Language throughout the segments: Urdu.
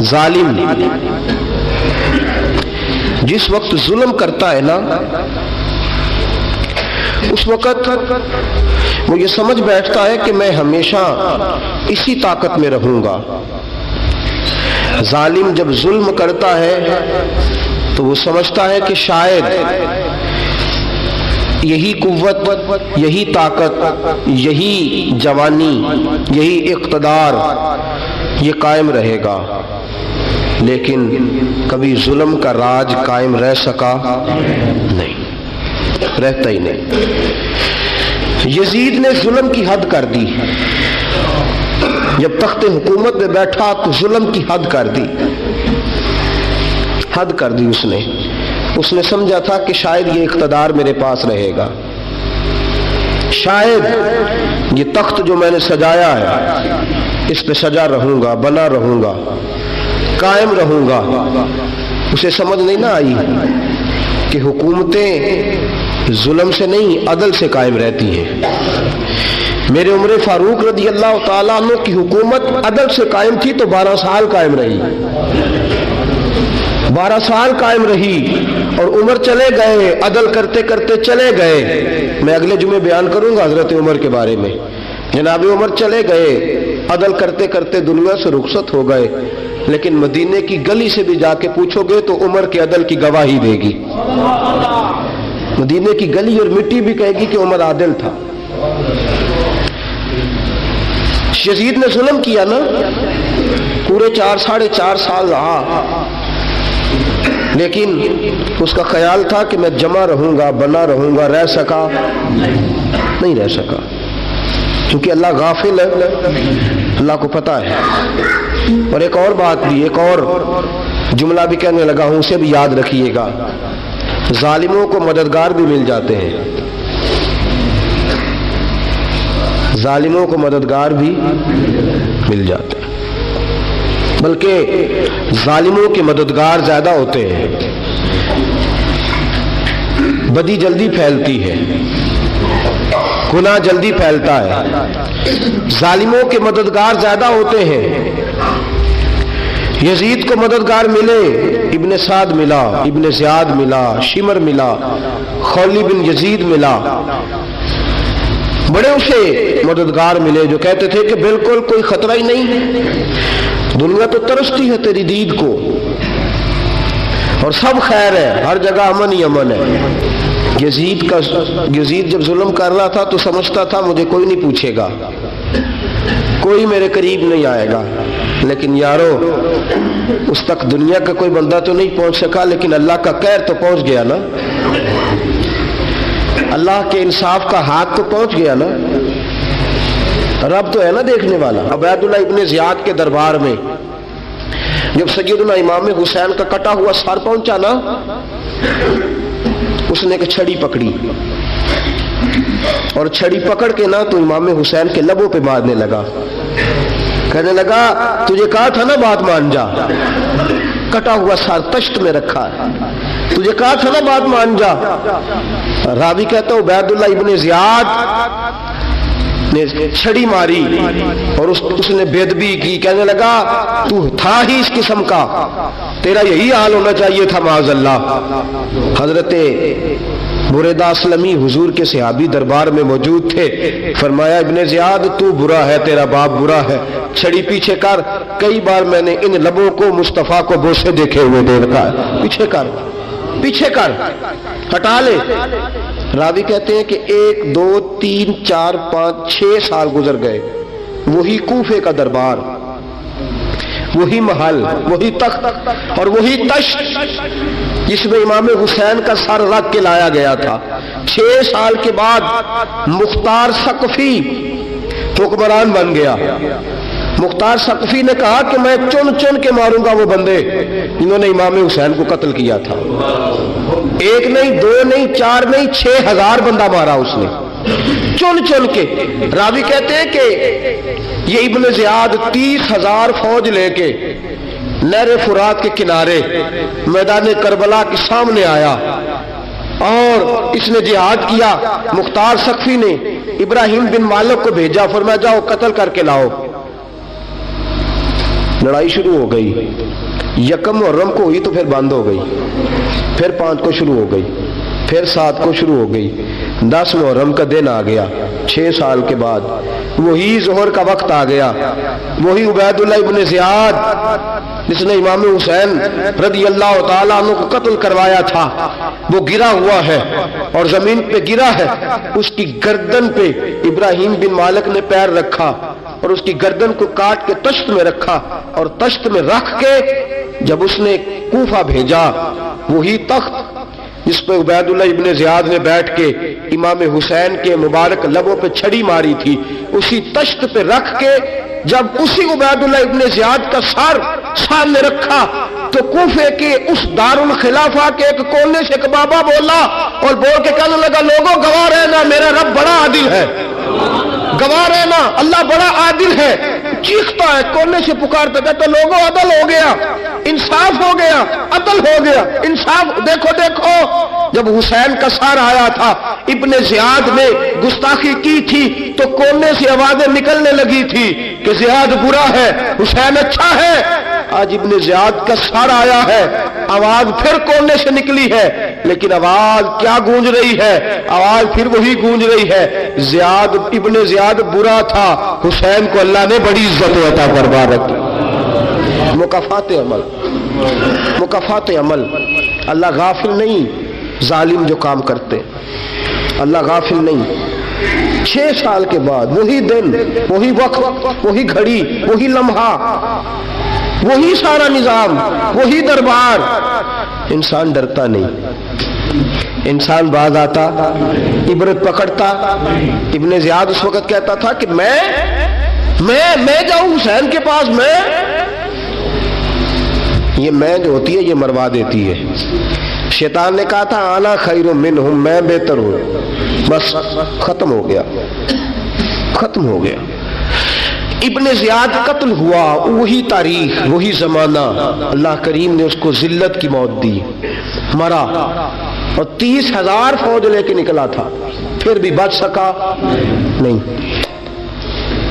ظالم جس وقت ظلم کرتا ہے نا، اس وقت وہ یہ سمجھ بیٹھتا ہے کہ میں ہمیشہ اسی طاقت میں رہوں گا۔ ظالم جب ظلم کرتا ہے تو وہ سمجھتا ہے کہ شاید یہی قوت، یہی طاقت، یہی جوانی، یہی اقتدار یہ قائم رہے گا، لیکن کبھی ظلم کا راج قائم رہ سکا نہیں، رہتا ہی نہیں۔ یزید نے ظلم کی حد کر دی، جب تخت حکومت میں بیٹھا تو ظلم کی حد کر دی، حد کر دی اس نے سمجھا تھا کہ شاید یہ اقتدار میرے پاس رہے گا، شاید یہ تخت جو میں نے سجایا ہے اس پہ سجا رہوں گا، بنا رہوں گا، قائم رہوں گا۔ اسے سمجھ نہیں نہ آئی کہ حکومتیں ظلم سے نہیں عدل سے قائم رہتی ہیں۔ میرے عمر فاروق رضی اللہ تعالیٰ عنہ کی حکومت عدل سے قائم تھی تو 12 سال قائم رہی، 12 سال قائم رہی، اور عمر چلے گئے، عدل کرتے کرتے چلے گئے۔ میں اگلے جمعے بیان کروں گا حضرت عمر کے بارے میں۔ جناب عمر چلے گئے، عدل کرتے کرتے دنیا سے رخصت ہو گئے، لیکن مدینے کی گلی سے بھی جا کے پوچھو گے تو عمر کے عدل کی گواہی دے گی۔ مدینے کی گلی اور مٹی بھی کہے گی کہ عمر عادل تھا۔ یزید نے ظلم کیا نا، پورے 4.5 سال رہا، لیکن اس کا خیال تھا کہ میں جمع رہوں گا، بنا رہوں گا، رہ سکا نہیں، رہ سکا، کیونکہ اللہ غافل ہے، اللہ کو پتہ ہے۔ اور ایک اور بات بھی، ایک اور جملہ بھی کہنے لگا ہوں، اسے بھی یاد رکھیے گا، ظالموں کو مددگار بھی مل جاتے ہیں، ظالموں کو مددگار بھی مل جاتے ہیں، بلکہ ظالموں کے مددگار زیادہ ہوتے ہیں۔ بدی جلدی پھیلتی ہے، گناہ جلدی پھیلتا ہے، ظالموں کے مددگار زیادہ ہوتے ہیں۔ یزید کو مددگار ملے، ابن سعد ملا، ابن زیاد ملا، شمر ملا، خولی بن یزید ملا، بڑے اسے مددگار ملے جو کہتے تھے کہ بالکل کوئی خطرہ ہی نہیں، دنیا تو ترستی ہے تیری دید کو، اور سب خیر ہے، ہر جگہ امن ہی امن ہے۔ یزید جب ظلم کر رہا تھا تو سمجھتا تھا مجھے کوئی نہیں پوچھے گا، کوئی میرے قریب نہیں آئے گا، لیکن یارو اس تک دنیا کا کوئی بندہ تو نہیں پہنچ سکا، لیکن اللہ کا قہر تو پہنچ گیا نا، اللہ کے انصاف کا ہاتھ تو پہنچ گیا نا، رب تو ہے نا دیکھنے والا۔ عبید اللہ ابن زیاد کے دربار میں جب سیدنا امام حسین کا کٹا ہوا سر پہنچا نا، اس نے ایک چھڑی پکڑی، اور چھڑی پکڑ کے نا تو امام حسین کے لبوں پہ مارنے لگا، کہنے لگا تجھے کہا تھا نا بات مان جا، کٹا ہوا سر تشت میں رکھا ہے، تجھے کہا تھا نا بات مان جا۔ راوی کہتا ہوں عبید اللہ ابن زیاد نے چھڑی ماری اور اس نے بے ادبی کی، کہنے لگا تو تھا ہی اس قسم کا، تیرا یہی حال ہونا چاہیے تھا معاذ اللہ۔ حضرت بریدہ اسلمی حضور کے صحابی دربار میں موجود تھے، فرمایا ابن زیاد تو برا ہے، تیرا باپ برا ہے، چھڑی پیچھے کر۔ کئی بار میں نے ان لبوں کو مصطفیٰ کو بوسے دیکھے ہوئے دیکھا ہے، پیچھے کر، پیچھے کر، ہٹا لے۔ راوی کہتے ہیں کہ 1 2 3 4 5 6 سال گزر گئے، وہی کوفے کا دربار، وہی محل، وہی تخت اور وہی تشت جس میں امام حسین کا سر رکھ کے لایا گیا تھا۔ 6 سال کے بعد مختار ثقفی حکمران بن گیا۔ مختار ثقفی نے کہا کہ میں چن چن کے ماروں گا وہ بندے جنہوں نے امام حسین کو قتل کیا تھا۔ 1 نہیں 2 نہیں 4 نہیں 6000 بندہ مارا اس نے، چن چن کے۔ راوی کہتے ہیں کہ یہ ابن زیاد 30,000 فوج لے کے نہر فرات کے کنارے میدان کربلا کے سامنے آیا اور اس نے جہاد کیا۔ مختار ثقفی نے ابراہیم بن مالک کو بھیجا، فرمایا جاؤ قتل کر کے لاؤ۔ لڑائی شروع ہو گئی، یکم محرم کو ہوئی تو پھر بند ہو گئی، پھر 5 کو شروع ہو گئی، پھر 7 کو شروع ہو گئی، 10 محرم کا دن آ گیا 6 سال کے بعد، وہی ظہر کا وقت آ گیا، وہی عبید اللہ ابن زیاد جس نے امام حسین رضی اللہ تعالیٰ عنہ کو قتل کروایا تھا، وہ گرا ہوا ہے اور زمین پہ گرا ہے، اس کی گردن پہ ابراہیم بن مالک نے پیر رکھا اور اس کی گردن کو کاٹ کے تشت میں رکھا، اور تشت میں رکھ کے جب اس نے کوفہ بھیجا، وہی تخت جس پہ عبید اللہ ابن زیاد نے بیٹھ کے امام حسین کے مبارک لبوں پہ چھڑی ماری تھی، اسی تشت پہ رکھ کے جب اسی عبید اللہ ابن زیاد کا سر سامنے رکھا تو کوفے کے اس دارالخلافہ کے ایک کونے سے ایک بابا بولا اور بول کے کہنے لگا، لوگوں گواہ رہنا میرا رب بڑا عادل ہے، گواہ رہنا اللہ بڑا عادل ہے۔ چیختا ہے، کونے سے پکارتا کہتا لوگوں عدل ہو گیا، انصاف ہو گیا، عدل ہو گیا، انصاف۔ دیکھو دیکھو، جب حسین کا سر آیا تھا، ابن زیاد نے گستاخی کی تھی تو کونے سے آوازیں نکلنے لگی تھی کہ زیاد برا ہے، حسین اچھا ہے۔ آج ابن زیاد کا سر آیا ہے، آواز پھر کونے سے نکلی ہے، لیکن آواز کیا گونج رہی ہے؟ آواز پھر وہی گونج رہی ہے، زیاد ابن زیاد برا تھا، حسین کو اللہ نے بڑی عزت عطا فرما رکھی۔ مکافات عمل، مکافات عمل، اللہ غافل نہیں ظالم جو کام کرتے، اللہ غافل نہیں۔ 6 سال کے بعد وہی دن، وہی وقت، وہی گھڑی، وہی لمحہ، وہی سارا نظام، وہی دربار۔ انسان ڈرتا نہیں، انسان باز آتا، عبرت پکڑتا۔ ابن زیاد اس وقت کہتا تھا کہ میں جاؤں حسین کے پاس، یہ میں جو ہوتی ہے یہ مروا دیتی ہے۔ شیطان نے کہا تھا انا خیر منہم، میں بہتر ہوں، بس ختم ہو گیا، ختم ہو گیا۔ ابن زیاد قتل ہوا، وہی تاریخ، وہی زمانہ، اللہ کریم نے اس کو ذلت کی موت دی، مرا، اور 30,000 فوج لے کے نکلا تھا، پھر بھی بچ سکا نہیں۔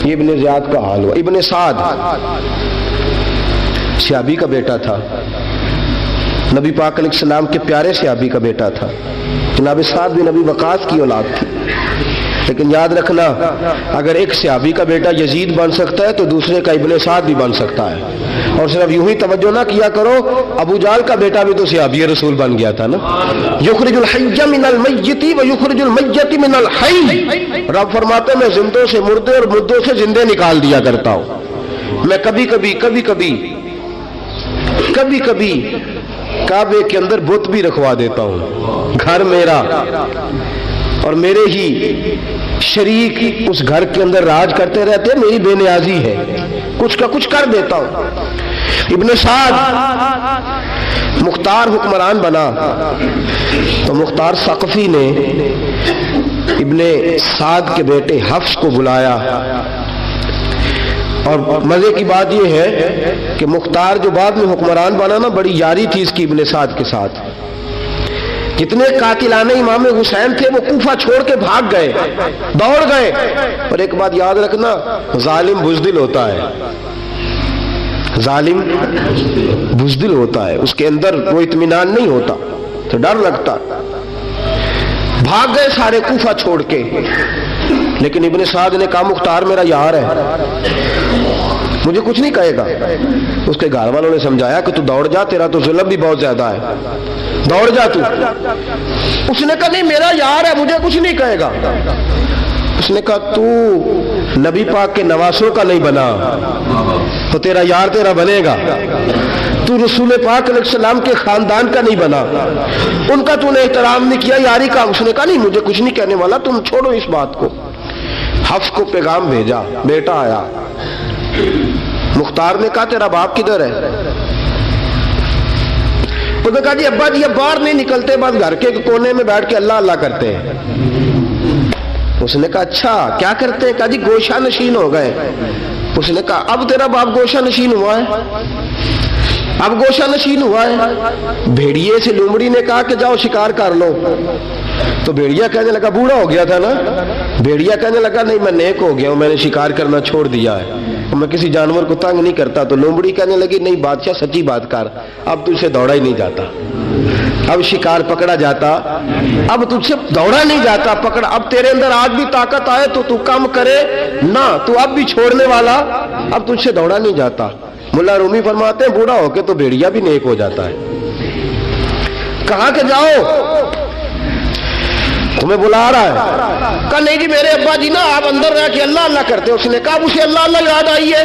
یہ ابن زیاد کا حال ہوا۔ ابن سعد صحابی کا بیٹا تھا، نبی پاک علیہ السلام کے پیارے صحابی کا بیٹا تھا، جناب سعد بن ابی وقاص کی اولاد تھی۔ لیکن یاد رکھنا، اگر ایک صحابی کا بیٹا یزید بن سکتا ہے تو دوسرے کا ابن سعد بھی بن سکتا ہے۔ اور صرف یوں ہی توجہ نہ کیا کرو، ابو جہل کا بیٹا بھی تو صحابی رسول بن گیا تھا نا۔ یخرج الحی من المیت و یخرج المیت من الحی، رب فرماتے میں زندوں سے مردے اور مردوں سے زندے نکال دیا کرتا ہوں۔ میں کبھی کبھی کعبے کے اندر بت بھی رکھوا دیتا ہوں، گھر میرا اور میرے ہی شریک اس گھر کے اندر راج کرتے رہتے، میری بے نیازی ہے، کچھ کا کچھ کر دیتا ہوں۔ ابن سعد مختار حکمران بنا تو مختار ثقفی نے ابن سعد کے بیٹے حفص کو بلایا، اور مزے کی بات یہ ہے کہ مختار جو بعد میں حکمران بنا نا، بڑی یاری تھی اس کی ابن سعد کے ساتھ۔ جتنے قاتلان امام حسین تھے وہ کوفہ چھوڑ کے بھاگ گئے، دوڑ گئے۔ اور ایک بات یاد رکھنا، ظالم بزدل ہوتا ہے، ظالم بزدل ہوتا ہے، اس کے اندر وہ اطمینان نہیں ہوتا، تو ڈر لگتا۔ بھاگ گئے سارے کوفہ چھوڑ کے، لیکن ابن سعد نے کہا مختار میرا یار ہے، مجھے کچھ نہیں کہے گا۔ اس کے گھر والوں نے سمجھایا کہ تو دوڑ جا، تیرا تو ظلم بھی بہت زیادہ ہے، دوڑ جا تو۔ اس نے کہا نہیں میرا یار ہے، مجھے کچھ نہیں کہے گا۔ اس نے کہا تو نبی پاک کے نواسوں کا نہیں بنا تو تیرا یار تیرا بنے گا، تو رسول پاک علیہ السلام کے خاندان کا نہیں بنا، ان کا تو نے احترام نہیں کیا، یاری کا۔ اس نے کہا نہیں مجھے کچھ نہیں کہنے والا، تم چھوڑو اس بات کو۔ حفص کو پیغام بھیجا، بیٹا آیا۔ مختار نے کہا تیرا باپ کدھر ہے؟ اس نے کہا جی ابا جی اب باہر نہیں نکلتے، بس گھر کے کونے میں بیٹھ کے اللہ اللہ کرتے ہیں۔ اس نے کہا اچھا کیا کرتے ہیں؟ کہا جی گوشہ نشین ہو گئے۔ اس نے کہا اب تیرا باپ گوشہ نشین ہوا ہے؟ اب گوشہ نشین ہوا ہے، بھیڑیے سے لومڑی نے کہا کہ جاؤ شکار کر لو، تو بھیڑیا کہنے لگا، بوڑھا ہو گیا تھا نا، بھیڑیا کہنے لگا نہیں میں نیک ہو گیا ہوں، میں نے شکار کرنا چھوڑ دیا ہے، میں کسی جانور کو تنگ نہیں کرتا۔ تو لومڑی کہنے لگی نہیں بادشاہ سچی بات کر، اب تجھ سے دوڑا ہی نہیں جاتا، اب شکار پکڑا جاتا، اب تجھ سے دوڑا نہیں جاتا، پکڑا، اب تیرے اندر آج بھی طاقت آئے تو کم کرے نہ، تو اب بھی چھوڑنے والا، اب تجھ سے دوڑا نہیں جاتا۔ ملا رومی فرماتے ہیں بوڑھا ہو کے تو بھیڑیا بھی نیک ہو جاتا ہے۔ کہا کہ جاؤ تمہیں بلا رہا ہے، کہا نہیں جی میرے ابا جی نا آپ اندر رہ کے اللہ اللہ کرتے، اس نے کہا اسے اللہ اللہ یاد آئی ہے،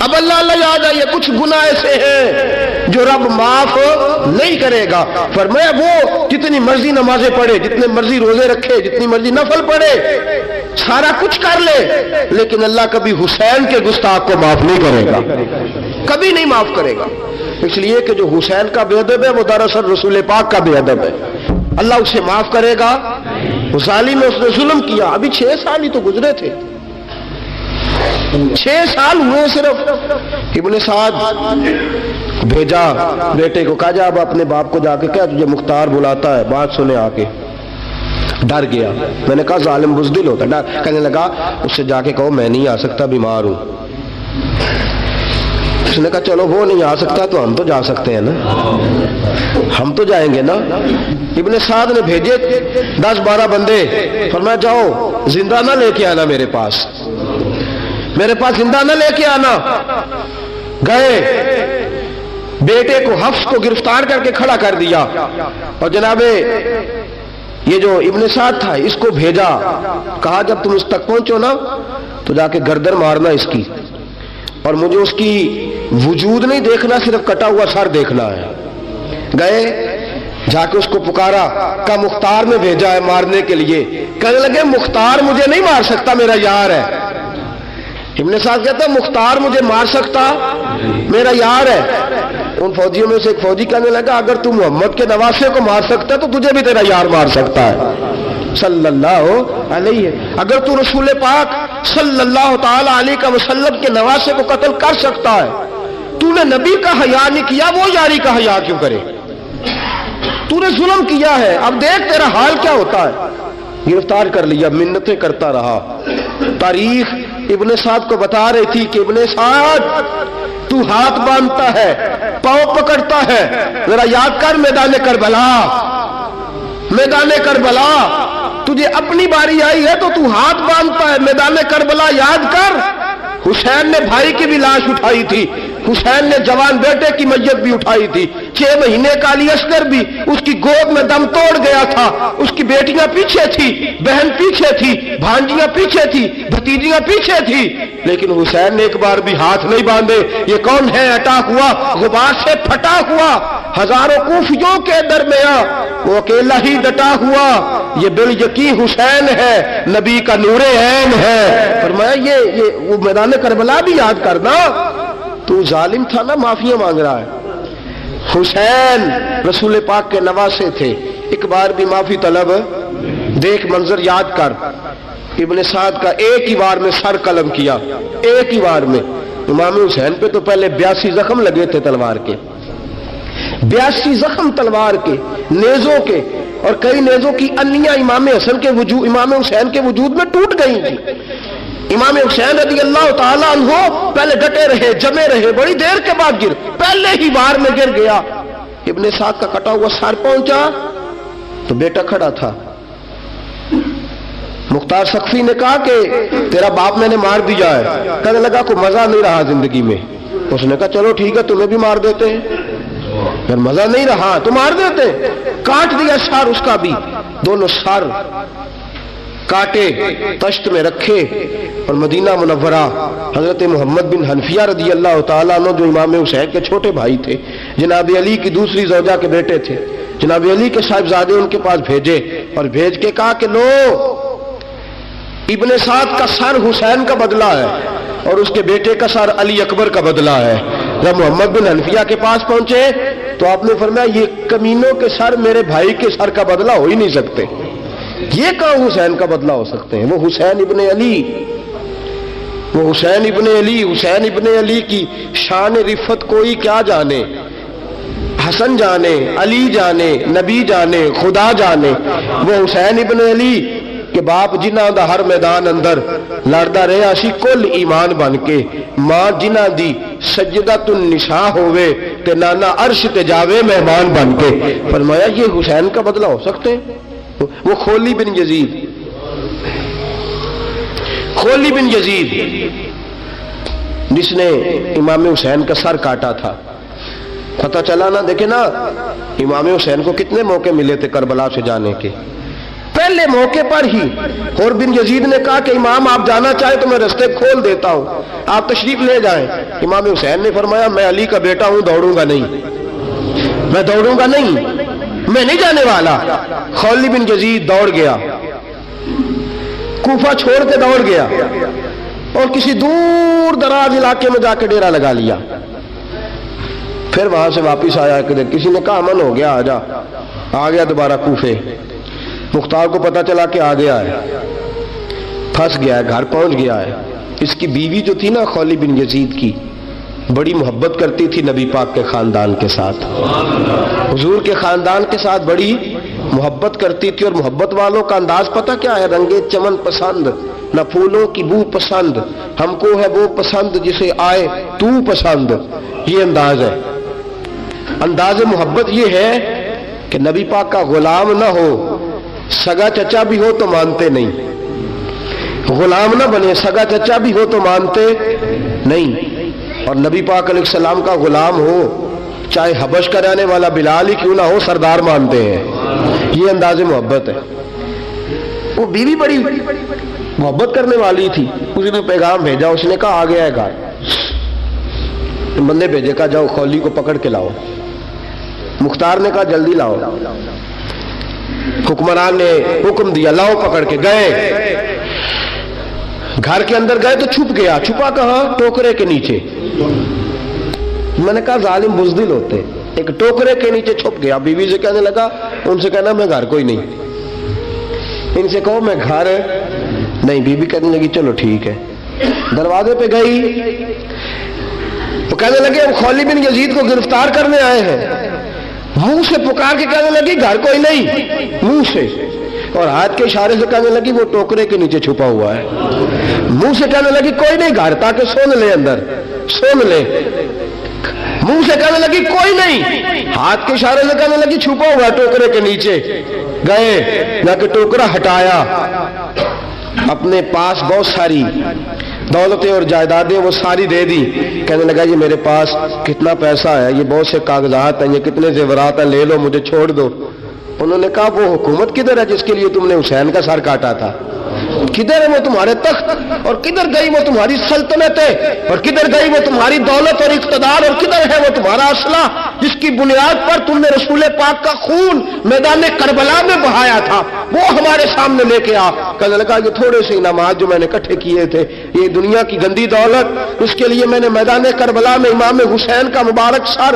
اب اللہ اللہ یاد آئی ہے، کچھ گناہ ایسے ہیں جو رب معاف نہیں کرے گا۔ فرمایا وہ جتنی مرضی نمازیں پڑھے، جتنے مرضی روزے رکھے، جتنی مرضی نفل پڑھے، سارا کچھ کر لے، لیکن اللہ کبھی حسین کے گستاخ کو معاف نہیں کرے گا، کبھی نہیں معاف کرے گا، اس لیے کہ جو حسین کا بے ادب ہے وہ دراصل رسول پاک کا بے ادب ہے، اللہ اسے معاف کرے گا؟ ظالم میں اس نے ظلم کیا، ابھی 6 سال ہی تو گزرے تھے، 6 سال ہوئے صرف۔ ابن سعد بھیجا بیٹے کو، کہا جا اب اپنے باپ کو جا کے کہا تجھے مختار بلاتا ہے، بات سنے آ کے۔ ڈر گیا، میں نے کہا ظالم بزدل ہوتا ہے، کہنے لگا اس سے جا کے کہو میں نہیں آ سکتا، بیمار ہوں۔ اس نے کہا چلو وہ نہیں آ سکتا تو ہم تو جا سکتے ہیں نا، ہم تو جائیں گے نا۔ ابن سعد نے بھیجے 10-12 بندے، فرمایا جاؤ زندہ نہ لے کے آنا میرے پاس، میرے پاس زندہ نہ لے کے آنا۔ گئے، بیٹے کو حفص کو گرفتار کر کے کھڑا کر دیا، اور جناب یہ جو ابن سعد تھا اس کو بھیجا، کہا جب تم اس تک پہنچو نا تو جا کے گردن مارنا اس کی، اور مجھے اس کی وجود نہیں دیکھنا، صرف کٹا ہوا سر دیکھنا ہے۔ گئے، جا کے اس کو پکارا، کہا مختار نے بھیجا ہے مارنے کے لیے۔ کہنے لگے مختار مجھے نہیں مار سکتا، میرا یار ہے۔ ابن سعد کہتا ہے مختار مجھے مار سکتا، میرا یار ہے۔ ان فوجیوں میں سے ایک فوجی کہنے لگا اگر تو محمد کے نواسے کو مار سکتا ہے تو تجھے بھی تیرا یار مار سکتا ہے صلی اللہ علیہ، اگر تو رسول پاک صلی اللہ تعالی علیہ وسلم کے نواسے کو قتل کر سکتا ہے، تو نے نبی کا حیا نہیں کیا، وہ یاری کا حیا کیوں کرے؟ تو نے ظلم کیا ہے، اب دیکھ تیرا حال کیا ہوتا ہے۔ گرفتار کر لیا، منتیں کرتا رہا۔ تاریخ ابن سعد کو بتا رہی تھی کہ ابن سعد تو ہاتھ باندھتا ہے، پاؤں پکڑتا ہے، ذرا یاد کر میدان کربلا، میدان کربلا تجھے اپنی باری آئی ہے تو ہاتھ باندھتا ہے، میدان کربلا یاد کر۔ حسین نے بھائی کی بھی لاش اٹھائی تھی، حسین نے جوان بیٹے کی میت بھی اٹھائی تھی، 6 مہینے کا علی اصغر بھی اس کی گود میں دم توڑ گیا تھا، اس کی بیٹیاں پیچھے تھی، بہن پیچھے تھی، بھانجیاں پیچھے تھی، بھتیجیاں پیچھے تھی، لیکن حسین نے ایک بار بھی ہاتھ نہیں باندھے۔ یہ کون ہے اٹا ہوا، غبار سے پھٹا ہوا، ہزاروں کوفیوں کے درمیان وہ اکیلا ہی ڈٹا ہوا، یہ بال یقین حسین ہے، نبی کا نور عین ہے۔ فرمایا یہ وہ میدان کربلا بھی یاد کرنا، تو ظالم تھا نا، معافیاں مانگ رہا ہے۔ حسین رسول پاک کے نواسے تھے، ایک بار بھی معافی طلب، دیکھ منظر یاد کر۔ ابن سعد کا ایک ہی بار میں سر قلم کیا، ایک ہی بار میں۔ امام حسین پہ تو پہلے 82 زخم لگے تھے تلوار کے، 82 زخم تلوار کے، نیزوں کے، اور کئی نیزوں کی انیاں امام حسین کے وجود میں ٹوٹ گئی تھی۔ امام حسین رضی اللہ تعالیٰ عنہ پہلے ڈٹے رہے، جمے رہے، بڑی دیر کے بعد گر، پہلے ہی بار میں گر گیا۔ ابن سعد کا کٹا ہوا سر پہنچا تو بیٹا کھڑا تھا۔ مختار سقفی نے کہا کہ تیرا باپ میں نے مار دیا ہے۔ کہنے لگا کوئی مزہ نہیں رہا زندگی میں۔ اس نے کہا چلو ٹھیک ہے تمہیں بھی مار دیتے ہیں، پھر مزہ نہیں رہا تو مار دیتے۔ کاٹ دیا سر اس کا بھی، دونوں سر کاٹے، تشت میں رکھے، اور مدینہ منورہ حضرت محمد بن حنفیہ رضی اللہ تعالیٰ عنہ جو امام حسین کے چھوٹے بھائی تھے، جناب علی کی دوسری زوجہ کے بیٹے تھے، جناب علی کے صاحبزادے ان کے پاس بھیجے، اور بھیج کے کہا کہ لو ابن سعد کا سر حسین کا بدلہ ہے اور اس کے بیٹے کا سر علی اکبر کا بدلہ ہے۔ جب محمد بن حنفیہ کے پاس پہنچے تو آپ نے فرمایا یہ کمینوں کے سر میرے بھائی کے سر کا بدلہ ہو ہی نہیں سکتے، یہ کہاں حسین کا بدلہ ہو سکتے ہیں، وہ حسین ابن علی۔ وہ حسین ابن علی کی شان رفت کوئی کیا جانے، حسن جانے، علی جانے، نبی جانے، خدا جانے۔ وہ حسین ابن علی کہ باپ جنہاں دا ہر میدان اندر لڑدا رہا سی کل ایمان بن کے، ماں جنہاں دی سجدۃ النساء ہوئے تے نانا عرش تے جاوے مہمان بن کے۔ فرمایا یہ حسین کا بدلہ ہو سکتے ہیں؟ وہ خولی بن یزید جس نے امام حسین کا سر کاٹا تھا، پتہ چلا نا، دیکھیں نا امام حسین کو کتنے موقع ملے تھے کربلا سے جانے کے۔ پہلے موقع پر ہی اور بن یزید نے کہا کہ امام آپ جانا چاہیں تو میں رستے کھول دیتا ہوں، آپ تشریف لے جائیں۔ امام حسین نے فرمایا میں علی کا بیٹا ہوں، دوڑوں گا نہیں، میں نہیں جانے والا۔ خولی بن یزید دوڑ گیا، کوفہ چھوڑ کے دوڑ گیا اور کسی دور دراز علاقے میں جا کے ڈیرا لگا لیا۔ پھر وہاں سے واپس آیا کہ کسی نے کہا امن ہو گیا، آ گیا دوبارہ کوفے۔ مختار کو پتا چلا کہ آ گیا ہے، پھنس گیا ہے، گھر پہنچ گیا ہے۔ اس کی بیوی جو تھی نا خولی بن یزید کی، بڑی محبت کرتی تھی نبی پاک کے خاندان کے ساتھ، حضور کے خاندان کے ساتھ بڑی محبت کرتی تھی۔ اور محبت والوں کا انداز پتہ کیا ہے؟ رنگے چمن پسند، نہ پھولوں کی بو پسند، ہم کو ہے وہ پسند جسے آئے تو پسند۔ یہ انداز ہے، انداز محبت یہ ہے کہ نبی پاک کا غلام نہ ہو، سگا چچا بھی ہو تو مانتے نہیں، غلام نہ بنے، سگا چچا بھی ہو تو مانتے نہیں۔ اور نبی پاک علیہ السلام کا غلام ہو، چاہے حبش کا رہنے والا بلال ہی کیوں نہ ہو، سردار مانتے ہیں۔ یہ انداز محبت ہے۔ وہ بیوی بڑی محبت کرنے والی تھی، اس نے پیغام بھیجا، اس نے کہا آ گیا ہے گھر۔ بندے بھیجے، کہا جاؤ خولی کو پکڑ کے لاؤ۔ مختار نے کہا جلدی لاؤ۔ حکمران نے حکم دیا، لاؤ پکڑ کے۔ گئے گھر کے اندر گئے تو چھپ گیا۔ چھپا کہاں؟ ٹوکرے کے نیچے۔ میں نے کہا ظالم بزدل ہوتے، ایک ٹوکرے کے نیچے چھپ گیا۔ بیوی سے کہنے لگا، ان سے کہنا میں گھر کوئی نہیں، ان سے کہو میں گھر نہیں۔ بیوی کہنے لگی چلو ٹھیک ہے۔ دروازے پہ گئی، وہ کہنے لگے ہم خولی بن یزید کو گرفتار کرنے آئے ہیں۔ منہ سے پکار کے کہنے لگی گھر کوئی نہیں، منہ سے، اور ہاتھ کے اشارے سے کہنے لگی وہ ٹوکرے کے نیچے چھپا ہوا ہے۔ منہ سے کہنے لگی کوئی نہیں گھر، تاکہ سن لے، اندر سن لے۔ منہ سے کہنے لگی کوئی نہیں، ہاتھ کے اشارے سے کہنے لگی چھپا ہوا ہے ٹوکرے کے نیچے۔ گئے، جا کے ٹوکرا ہٹایا، اپنے پاس بہت ساری دولتیں اور جائیدادیں وہ ساری دے دی۔ کہنے لگا یہ میرے پاس کتنا پیسہ ہے، یہ بہت سے کاغذات ہیں، یہ کتنے زیورات ہیں، لے لو، مجھے چھوڑ دو۔ انہوں نے کہا وہ حکومت کدھر ہے جس کے لیے تم نے حسین کا سر کاٹا تھا؟ کدھر ہے وہ تمہارے تخت، اور کدھر گئی وہ تمہاری سلطنتیں، اور کدھر گئی وہ تمہاری دولت اور اقتدار، اور کدھر ہے وہ تمہارا اسلحہ جس کی بنیاد پر تم نے رسول پاک کا خون میدان کربلا میں بہایا تھا؟ وہ ہمارے سامنے لے کے آ۔ کہنے لگا یہ تھوڑے سے انعامات جو میں نے اکٹھے کیے تھے، یہ دنیا کی گندی دولت، اس کے لیے میں نے میدان کربلا میں امام حسین کا مبارک سر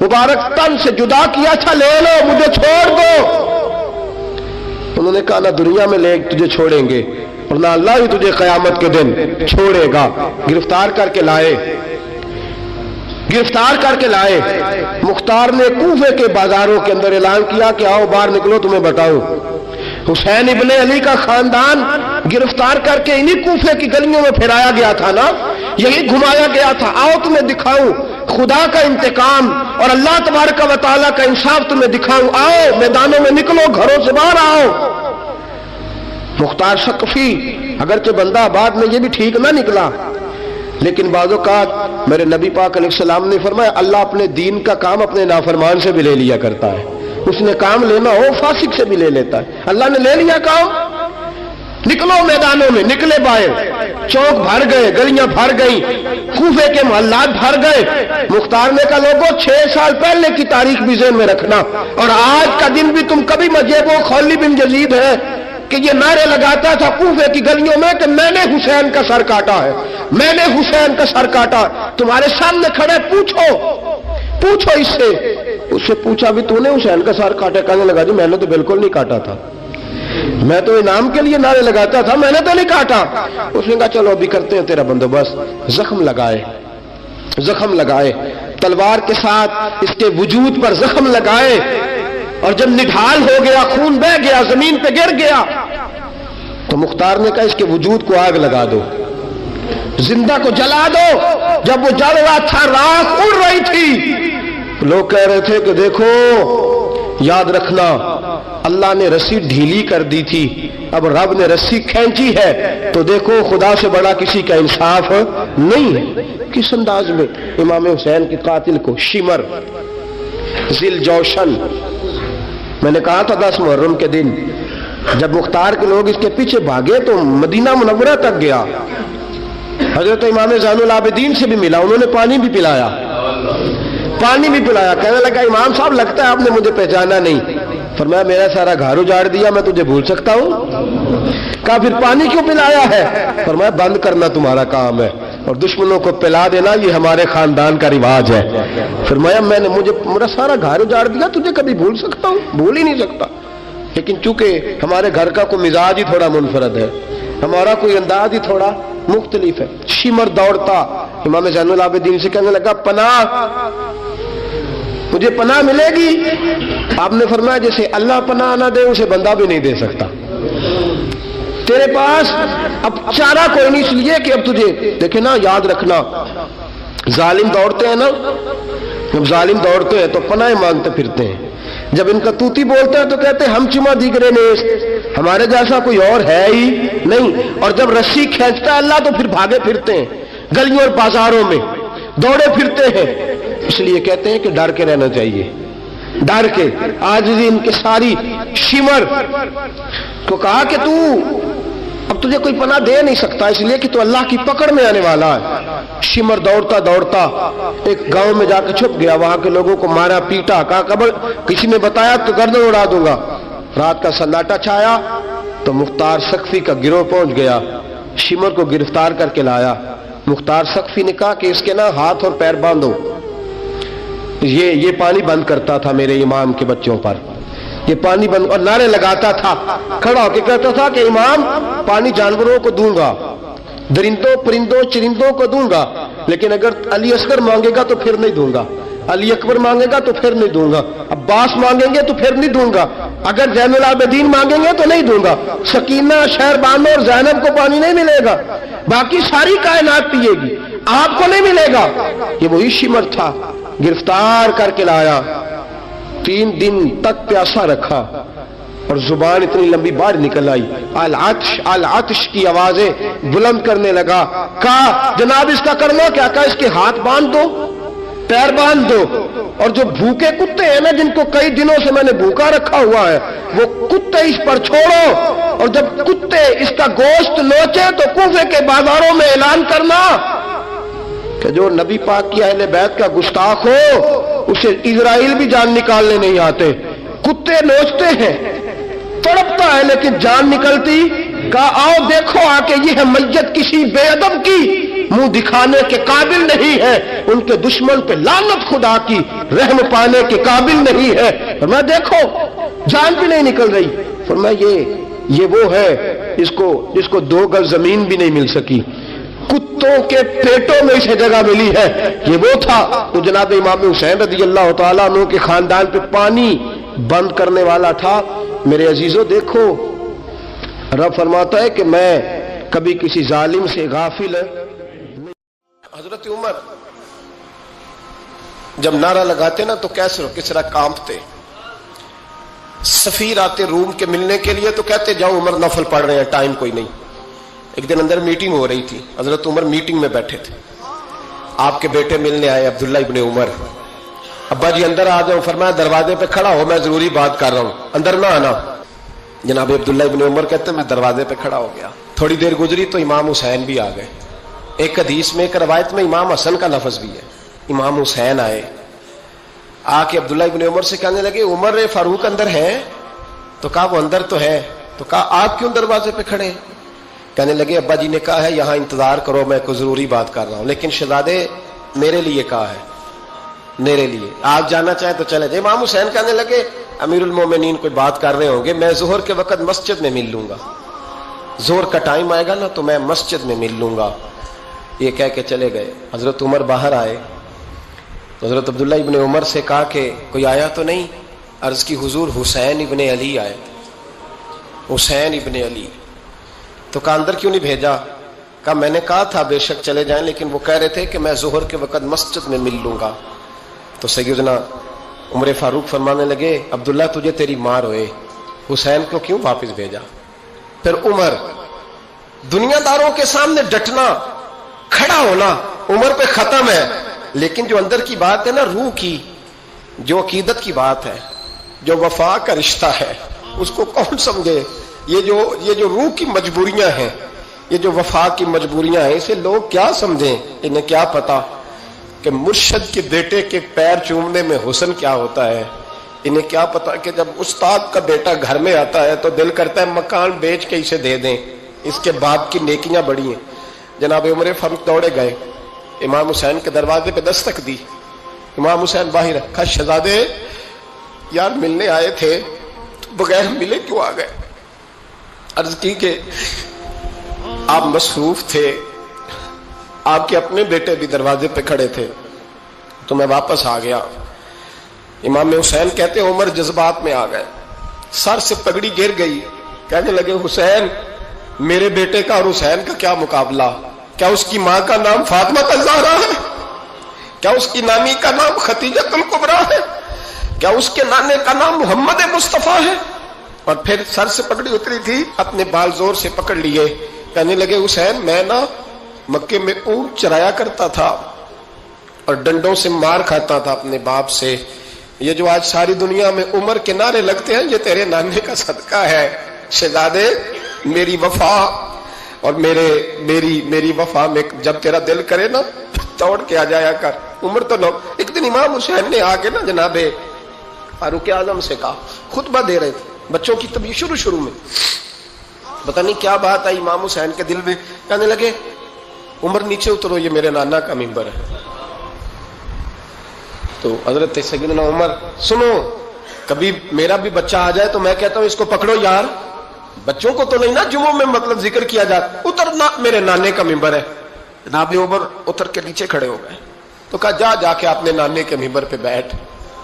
مبارک تن سے جدا کیا تھا، لے لو، مجھے چھوڑ دو۔ انہوں نے کہا نہ دنیا میں لے تجھے چھوڑیں گے اور نہ اللہ ہی تجھے قیامت کے دن چھوڑے گا۔ گرفتار کر کے لائے۔ مختار نے کوفے کے بازاروں کے اندر اعلان کیا کہ آؤ باہر نکلو، تمہیں بتاؤں حسین ابن علی کا خاندان گرفتار کر کے انہی کوفے کی گلیوں میں پھرایا گیا تھا نا، یہی گھمایا گیا تھا، آؤ تمہیں دکھاؤں خدا کا انتقام اور اللہ تبارک و تعالیٰ کا انصاف تمہیں دکھاؤں، آؤ میدانوں میں نکلو، گھروں سے باہر آؤ۔ مختار ثقفی اگرچہ بندہ آباد میں یہ بھی ٹھیک نہ نکلا، لیکن بعض اوقات میرے نبی پاک علیہ السلام نے فرمایا اللہ اپنے دین کا کام اپنے نافرمان سے بھی لے لیا کرتا ہے، اس نے کام لینا ہو فاسق سے بھی لے لیتا ہے۔ اللہ نے لے لیا کام، نکلو میدانوں میں، نکلے باہر، چوک بھر گئے، گلیاں بھر گئیں، کوفے کے محلات بھر گئے۔ مختار نے کہا لوگوں 6 سال پہلے کی تاریخ بھی ذہن میں رکھنا، اور آج کا دن بھی تم کبھی مجیب و خولی بن یزید ہے کہ یہ نعرے لگاتا تھا کوفے کی گلیوں میں کہ میں نے حسین کا سر کاٹا ہے، میں نے حسین کا سر کاٹا۔ تمہارے سامنے کھڑے، پوچھو اس سے پوچھا بھی تو نے حسین کا سر کاٹا؟ کہنے لگا جی میں نے تو بالکل نہیں کاٹا تھا۔ میں تو انعام کے لیے نعرے لگاتا تھا، میں نے تو نہیں کاٹا۔ اس نے کہا چلو ابھی کرتے ہیں تیرا بندوبست۔ زخم لگائے تلوار کے ساتھ اس کے وجود پر زخم لگائے، اور جب نڈھال ہو گیا، خون بہہ گیا، زمین پہ گر گیا، تو مختار نے کہا اس کے وجود کو آگ لگا دو، زندہ کو جلا دو۔ جب وہ جل رہا تھا، راکھ اڑ رہی تھی، لوگ کہہ رہے تھے کہ دیکھو یاد رکھنا اللہ نے رسی ڈھیلی کر دی تھی، اب رب نے رسی کھینچی ہے، تو دیکھو خدا سے بڑا کسی کا انصاف نہیں ہے۔ کس انداز میں امام حسین کے قاتل کو شمر ذیل جوشن، میں نے کہا تھا 10 محرم کے دن جب مختار کے لوگ اس کے پیچھے بھاگے تو مدینہ منورہ تک گیا، حضرت امام زین العابدین سے بھی ملا، انہوں نے پانی بھی پلایا، کہنے لگا امام صاحب لگتا ہے آپ نے مجھے پہچانا نہیں۔ فرمایا میرا سارا گھر اجاڑ دیا، میں تجھے بھول سکتا ہوں؟ کہا پھر پانی کیوں پلایا ہے؟ فرمایا بند کرنا تمہارا کام ہے، اور دشمنوں کو پلا دینا یہ ہمارے خاندان کا رواج ہے۔ فرمایا میرا سارا گھر اجاڑ دیا، تجھے کبھی بھول سکتا ہوں؟ بھول ہی نہیں سکتا، لیکن چونکہ ہمارے گھر کا کوئی مزاج ہی تھوڑا منفرد ہے، ہمارا کوئی انداز ہی تھوڑا مختلف ہے۔ شمر دوڑتا امام زین العابدین سے کہنے لگا پناہ، مجھے پناہ ملے گی؟ آپ نے فرمایا جیسے اللہ پناہ نہ دے اسے بندہ بھی نہیں دے سکتا، تیرے پاس اب چارہ کوئی نہیں، اس لیے کہ اب تجھے دیکھے نا، یاد رکھنا ظالم دوڑتے ہیں نا، جب ظالم دوڑتے ہیں تو پناہ مانگتے پھرتے ہیں، جب ان کا توتی بولتا ہے تو کہتے ہیں ہم چما دیگرے نیس، ہمارے جیسا کوئی اور ہے ہی نہیں، اور جب رسی کھینچتا ہے اللہ تو پھر بھاگے پھرتے ہیں گلیوں اور بازاروں میں، دوڑے پھرتے ہیں۔ اس لیے کہتے ہیں کہ ڈر کے رہنا چاہیے، ڈر کے۔ آج ان کے ساری شمر کو کہا کہ تو اب تجھے کوئی پناہ دے نہیں سکتا، اس لیے کہ تو اللہ کی پکڑ میں آنے والا ہے۔ شمر دوڑتا دوڑتا ایک گاؤں میں جا کے چھپ گیا، وہاں کے لوگوں کو مارا پیٹا، کہا قبر کسی نے بتایا تو گردن اڑا دوں گا۔ رات کا سناٹا چھایا تو مختار سقفی کا گروہ پہنچ گیا، شمر کو گرفتار کر کے لایا۔ مختار سقفی نے کہا کہ اس کے نا ہاتھ اور پیر باندھو، یہ پانی بند کرتا تھا میرے امام کے بچوں پر، یہ پانی بند، اور نعرے لگاتا تھا، کھڑا ہو کے کہتا تھا کہ امام پانی جانوروں کو دوں گا، درندوں پرندوں چرندوں کو دوں گا، لیکن اگر علی اصغر مانگے گا تو پھر نہیں دوں گا، علی اکبر مانگے گا تو پھر نہیں دوں گا، عباس مانگیں گے تو پھر نہیں دوں گا، اگر زین العابدین مانگیں گے تو نہیں دوں گا، سکینہ شہربانو اور زینب کو پانی نہیں ملے گا، باقی ساری کائنات پیے گی، آپ کو نہیں ملے گا۔ یہ وہی شمر تھا، گرفتار کر کے لایا، 3 دن تک پیاسا رکھا، اور زبان اتنی لمبی باہر نکل آئی، العطش العطش کی آوازیں بلند کرنے لگا۔ کہا جناب اس کا کرنا کیا؟ کہا اس کے ہاتھ باندھ دو، پیر باندھ دو، اور جو بھوکے کتے ہیں نا جن کو کئی دنوں سے میں نے بھوکا رکھا ہوا ہے، وہ کتے اس پر چھوڑو، اور جب کتے اس کا گوشت نوچے تو کوفے کے بازاروں میں اعلان کرنا کہ جو نبی پاک کی اہل بیت کا گستاخ ہو اسے اسرائیل بھی جان نکالنے نہیں آتے۔ کتے نوچتے ہیں، تڑپتا ہے لیکن جان نکلتی۔ کہا آؤ دیکھو آ کے یہ ہے میت کسی بے ادب کی، منہ دکھانے کے قابل نہیں ہے، ان کے دشمن پہ لعنت خدا کی، رحم پانے کے قابل نہیں ہے۔ فرمایا دیکھو جان بھی نہیں نکل رہی۔ فرمایا یہ وہ ہے جس کو 2 گز زمین بھی نہیں مل سکی، کتوں کے پیٹوں میں اسے جگہ ملی ہے۔ یہ وہ تھا تو جناب امام حسین رضی اللہ تعالیٰ عنہ کے خاندان پہ پانی بند کرنے والا تھا۔ میرے عزیزو دیکھو، رب فرماتا ہے کہ میں کبھی کسی ظالم سے غافل نہیں۔ حضرت عمر جب نعرہ لگاتے نا تو کس طرح کانپتے۔ سفیر آتے روم کے ملنے کے لیے تو کہتے جاؤ عمر نفل پڑھ رہے ہیں، ٹائم کوئی نہیں۔ ایک دن اندر میٹنگ ہو رہی تھی، حضرت عمر میٹنگ میں بیٹھے تھے، آپ کے بیٹے ملنے آئے عبداللہ ابن عمر۔ ابا جی اندر آ جاؤ، فرمایا دروازے پہ کھڑا ہو، میں ضروری بات کر رہا ہوں، اندر نہ آنا۔ جناب عبداللہ ابن عمر کہتے ہیں میں دروازے پہ کھڑا ہو گیا، تھوڑی دیر گزری تو امام حسین بھی آ گئے۔ ایک حدیث میں ایک روایت میں امام حسن کا لفظ بھی ہے، امام حسین آئے، آ کے عبداللہ ابن عمر سے کہنے لگے عمر فاروق اندر ہے؟ تو کہا وہ اندر تو ہے۔ تو کہا آپ کیوں دروازے پہ کھڑے ہیں؟ کہنے لگے ابا جی نے کہا ہے یہاں انتظار کرو، میں کوئی ضروری بات کر رہا ہوں، لیکن شہزادے میرے لیے کہا ہے، میرے لیے آپ جانا چاہیں تو چلے جائیں۔ امام حسین کہنے لگے امیر المومنین کوئی بات کر رہے ہوں گے، میں ظہر کے وقت مسجد میں مل لوں گا، ظہر کا ٹائم آئے گا نا تو میں مسجد میں مل لوں گا، یہ کہہ کے چلے گئے۔ حضرت عمر باہر آئے تو حضرت عبداللہ ابن عمر سے کہا کہ کوئی آیا تو نہیں؟ عرض کی حضور حسین ابن علی آئے، حسین ابن علی۔ تو کہا اندر کیوں نہیں بھیجا؟ کہا میں نے کہا تھا بے شک چلے جائیں، لیکن وہ کہہ رہے تھے کہ میں ظہر کے وقت مسجد میں مل لوں گا۔ تو سیدنا عمر فاروق فرمانے لگے عبداللہ تجھے تیری مار ہوئے، حسین کو کیوں واپس بھیجا؟ پھر عمر دنیا داروں کے سامنے ڈٹنا، کھڑا ہونا عمر پہ ختم ہے، لیکن جو اندر کی بات ہے نا، روح کی، جو عقیدت کی بات ہے، جو وفا کا رشتہ ہے، اس کو کون سمجھے؟ یہ جو روح کی مجبوریاں ہیں، یہ جو وفا کی مجبوریاں ہیں، اسے لوگ کیا سمجھیں؟ انہیں کیا پتا کہ مرشد کے بیٹے کے پیر چومنے میں حسن کیا ہوتا ہے؟ انہیں کیا پتا کہ جب استاد کا بیٹا گھر میں آتا ہے تو دل کرتا ہے مکان بیچ کے اسے دے دیں، اس کے باپ کی نیکیاں بڑی ہیں۔ جناب عمر فاروق دوڑے گئے، امام حسین کے دروازے پہ دستک دی، امام حسین باہر رکھا، شہزادے یار ملنے آئے تھے بغیر ملے کیوں آ گئے؟ عرض کی کہ آپ مصروف تھے، آپ کے اپنے بیٹے بھی دروازے پہ کھڑے تھے تو میں واپس آ گیا۔ امام حسین کہتے عمر جذبات میں آ گئے، سر سے پگڑی گر گئی، کہنے لگے حسین میرے بیٹے کا اور حسین کا کیا مقابلہ؟ کیا اس کی ماں کا نام فاطمہ الزہرا ہے؟ کیا اس کی نانی کا نام خدیجہ الکبریٰ ہے؟ کیا اس کے نانے کا نام محمد مصطفیٰ ہے؟ اور پھر سر سے پگڑی اتری تھی، اپنے بال زور سے پکڑ لیے، کہنے لگے حسین میں نا مکے میں اونٹ چرایا کرتا تھا اور ڈنڈوں سے مار کھاتا تھا اپنے باپ سے، یہ جو آج ساری دنیا میں عمر کے نعرے لگتے ہیں یہ تیرے نانے کا صدقہ ہے۔ شہزادے میری وفا اور میری وفا میں جب تیرا دل کرے نا توڑ کے آ جایا کر۔ عمر تو لوگ ایک دن امام حسین نے آ کے نا جناب فاروق اعظم سے کہا، خطبہ دے رہے تھے بچوں کی طبیعت شروع میں، پتہ نہیں کیا بات آئی امام حسین کے دل میں، کہنے لگے عمر نیچے اترو، یہ میرے نانا کا ممبر ہے۔ تو حضرت سیدنا عمر سنو، کبھی میرا بھی بچہ آ جائے تو میں کہتا ہوں اس کو پکڑو یار، بچوں کو تو نہیں نا جمعوں میں مطلب ذکر کیا جاتا، اترنا میرے نانے کا ممبر ہے۔ جناب عمر اتر کے نیچے کھڑے ہو گئے تو کہا جا کے اپنے نانے کے ممبر پہ بیٹھ۔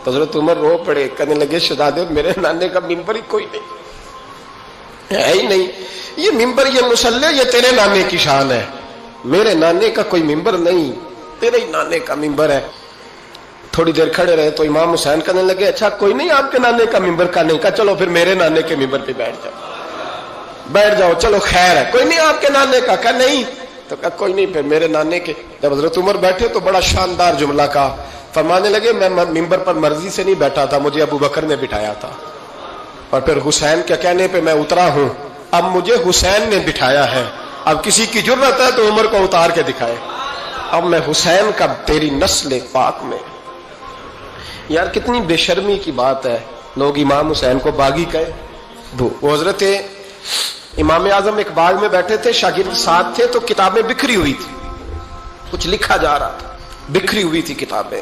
تو حضرت عمر رو پڑے، کہنے لگے شہزادے میرے نانے کا ممبر ہی کوئی نہیں ہے ہی نہیں، یہ ممبر یہ مصلی یہ تیرے نانے کی شان ہے، میرے نانے کا کوئی ممبر نہیں، تیرے ہی نانے کا ممبر ہے۔ تھوڑی دیر کھڑے رہے تو امام حسین کہنے لگے اچھا کوئی نہیں آپ کے نانے کا ممبر کا نہیں؟ کہا چلو پھر میرے نانے کے ممبر پہ بیٹھ جاؤ، چلو خیر ہے، کوئی نہیں آپ کے نانے کا؟ کہا نہیں، تو کہا کوئی نہیں پھر میرے نانے کے۔ جب حضرت عمر بیٹھے تو بڑا شاندار جملہ کہا، فرمانے لگے میں ممبر پر مرضی سے نہیں بیٹھا تھا، مجھے ابو بکر نے بٹھایا تھا، اور پھر حسین کے کہنے پہ میں اترا ہوں، اب مجھے حسین نے بٹھایا ہے، اب کسی کی جرت ہے تو عمر کو اتار کے دکھائے، اب میں حسین کا تیری نسل پاک میں۔ یار کتنی بے شرمی کی بات ہے، لوگ امام حسین کو باغی کہے۔ وہ حضرت امام اعظم ایک باغ میں بیٹھے تھے، شاگرد ساتھ تھے، تو کتابیں بکھری ہوئی تھی، کچھ لکھا جا رہا تھا، بکھری ہوئی تھی کتابیں۔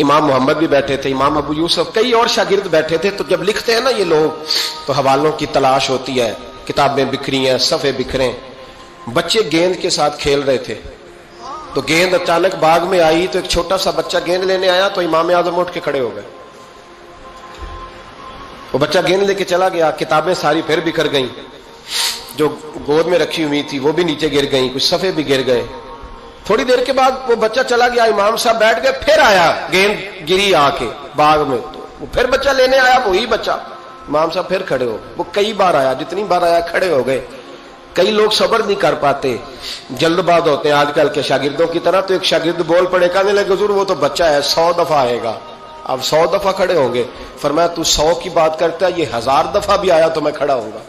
امام محمد بھی بیٹھے تھے، امام ابو یوسف، کئی اور شاگرد بیٹھے تھے۔ تو جب لکھتے ہیں نا یہ لوگ تو حوالوں کی تلاش ہوتی ہے، کتابیں بکھری ہیں، صفحے بکھرے۔ بچے گیند کے ساتھ کھیل رہے تھے تو گیند اچانک باغ میں آئی تو ایک چھوٹا سا بچہ گیند لینے آیا تو امام اعظم اٹھ کے کھڑے ہو گئے، وہ بچہ گیند لے کے چلا گیا، کتابیں ساری پھر بکھر گئیں، جو گود میں رکھی ہوئی تھی وہ بھی نیچے گر گئیں، کچھ صفحے بھی گر گئے۔ تھوڑی دیر کے بعد وہ بچہ چلا گیا، امام صاحب بیٹھ گئے، پھر آیا، گیند گری آ کے باغ میں، تو وہ پھر بچہ لینے آیا، وہی بچہ، امام صاحب پھر کھڑے ہو، وہ کئی بار آیا، جتنی بار آیا کھڑے ہو گئے۔ کئی لوگ صبر نہیں کر پاتے، جلد باز ہوتے ہیں آج کل کے شاگردوں کی طرح، تو ایک شاگرد بول پڑے، کہنے لگے حضور وہ تو بچہ ہے 100 دفعہ آئے گا، اب 100 دفعہ کھڑے ہوں گے۔ فرمایا تو 100 کی بات کرتا ہے، یہ 1000 دفعہ بھی آیا تو میں کھڑا ہوں گا۔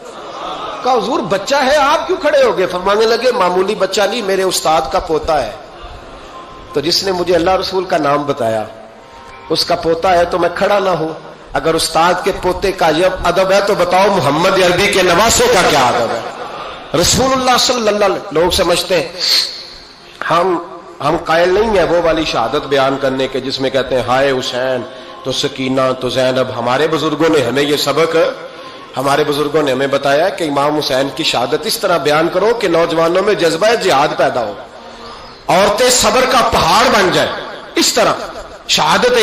کہا حضور بچہ ہے آپ کیوں کھڑے ہو گئے؟ فرمانے لگے معمولی بچہ نہیں، میرے استاد کا پوتا ہے، تو جس نے مجھے اللہ رسول کا نام بتایا اس کا پوتا ہے تو میں کھڑا نہ ہوں۔ اگر استاد کے پوتے کا یہ ادب ہے تو بتاؤ محمد عربی کے نواسے کا کیا ادب ہے؟ رسول اللہ صلی اللہ علیہ لوگ سمجھتے ہیں ہم قائل نہیں ہیں وہ والی شہادت بیان کرنے کے جس میں کہتے ہیں ہائے حسین تو سکینہ تو زینب. ہمارے بزرگوں نے ہمیں یہ سبق، ہمارے بزرگوں نے ہمیں بتایا کہ امام حسین کی شہادت اس طرح بیان کرو کہ نوجوانوں میں جذبہ جہاد پیدا ہو، عورتیں صبر کا پہاڑ بن جائے. اس طرح شہادت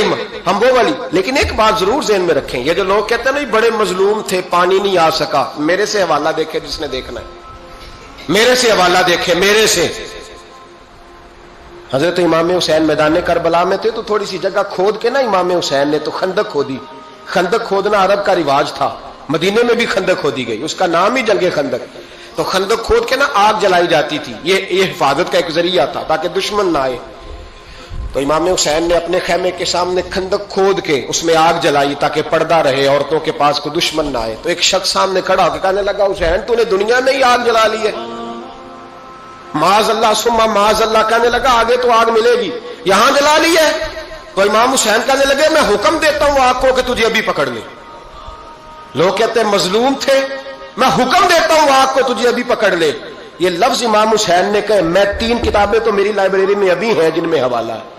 ہم وہ والی. لیکن ایک بات ضرور ذہن میں رکھیں، یہ جو لوگ کہتے ہیں نا بڑے مظلوم تھے پانی نہیں آ سکا، میرے سے حوالہ دیکھے جس نے دیکھنا ہے، میرے سے حوالہ دیکھے. میرے سے حضرت امام حسین میدان کربلا میں تھے تو تھوڑی سی جگہ کھود کے نا امام حسین نے تو خندق کھودی. خندق کھودنا عرب کا رواج تھا، مدینے میں بھی خندق کھودی گئی، اس کا نام ہی جنگ خندق. تو خندق کھود کے نا آگ جلائی جاتی تھی، یہ حفاظت کا ایک ذریعہ تھا تاکہ دشمن نہ آئے. تو امام حسین نے اپنے خیمے کے سامنے خندق کھود کے اس میں آگ جلائی تاکہ پردہ رہے، عورتوں کے پاس کوئی دشمن نہ آئے. تو ایک شخص سامنے کھڑا ہو کے کہنے لگا حسین تو نے دنیا میں ہی آگ جلا لی ہے. معاذ اللہ ثم معاذ اللہ. کہنے لگا آگے تو آگ ملے گی، یہاں جلا لی ہے. تو امام حسین کہنے لگے میں حکم دیتا ہوں آگ کو کہ تجھے ابھی پکڑ لے. لوگ کہتے ہیں مظلوم تھے، میں حکم دیتا ہوں آگ کو تجھے ابھی پکڑ لے. یہ لفظ امام حسین نے کہے. میں 3 کتابیں تو میری لائبریری میں ابھی ہیں جن میں حوالہ ہے،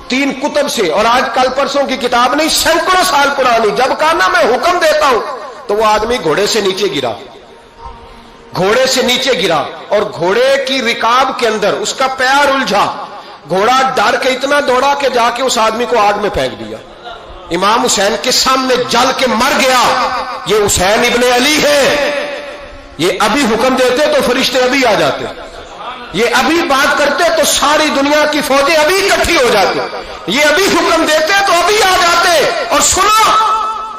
3 کتب سے، اور آج کل پرسوں کی کتاب نہیں، سینکڑوں سال پرانی. جب کہا نا میں حکم دیتا ہوں تو وہ آدمی گھوڑے سے نیچے گرا، گھوڑے سے نیچے گرا اور گھوڑے کی رکاب کے اندر اس کا پیر الجھا. گھوڑا ڈر کے اتنا دوڑا کہ جا کے اس آدمی کو آگ میں پھینک دیا. امام حسین کے سامنے جل کے مر گیا. یہ حسین ابن علی ہے. یہ ابھی حکم دیتے تو فرشتے ابھی آ جاتے، یہ ابھی بات کرتے تو ساری دنیا کی فوجیں ابھی اکٹھی ہو جاتی، یہ ابھی حکم دیتے تو ابھی آ جاتے. اور سنو،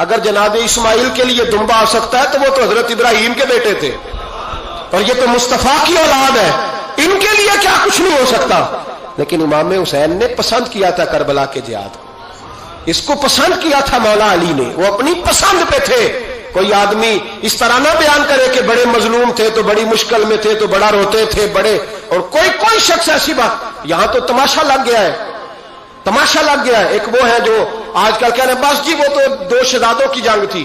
اگر جناب اسماعیل کے لیے دمبا آ سکتا ہے تو وہ تو حضرت ابراہیم کے بیٹے تھے، اور یہ تو مصطفیٰ کی اولاد ہے، ان کے لیے کیا کچھ نہیں ہو سکتا. لیکن امام حسین نے پسند کیا تھا کربلا کے جہاد، اس کو پسند کیا تھا مولا علی نے، وہ اپنی پسند پہ تھے. کوئی آدمی اس طرح نہ بیان کرے کہ بڑے مظلوم تھے تو بڑی مشکل میں تھے تو بڑا روتے تھے بڑے، اور کوئی شخص ایسی بات. یہاں تو تماشا لگ گیا ہے، تماشا لگ گیا ہے. ایک وہ ہے جو آج کل کہہ رہے ہیں بس جی وہ تو 2 شہزادوں کی جنگ تھی،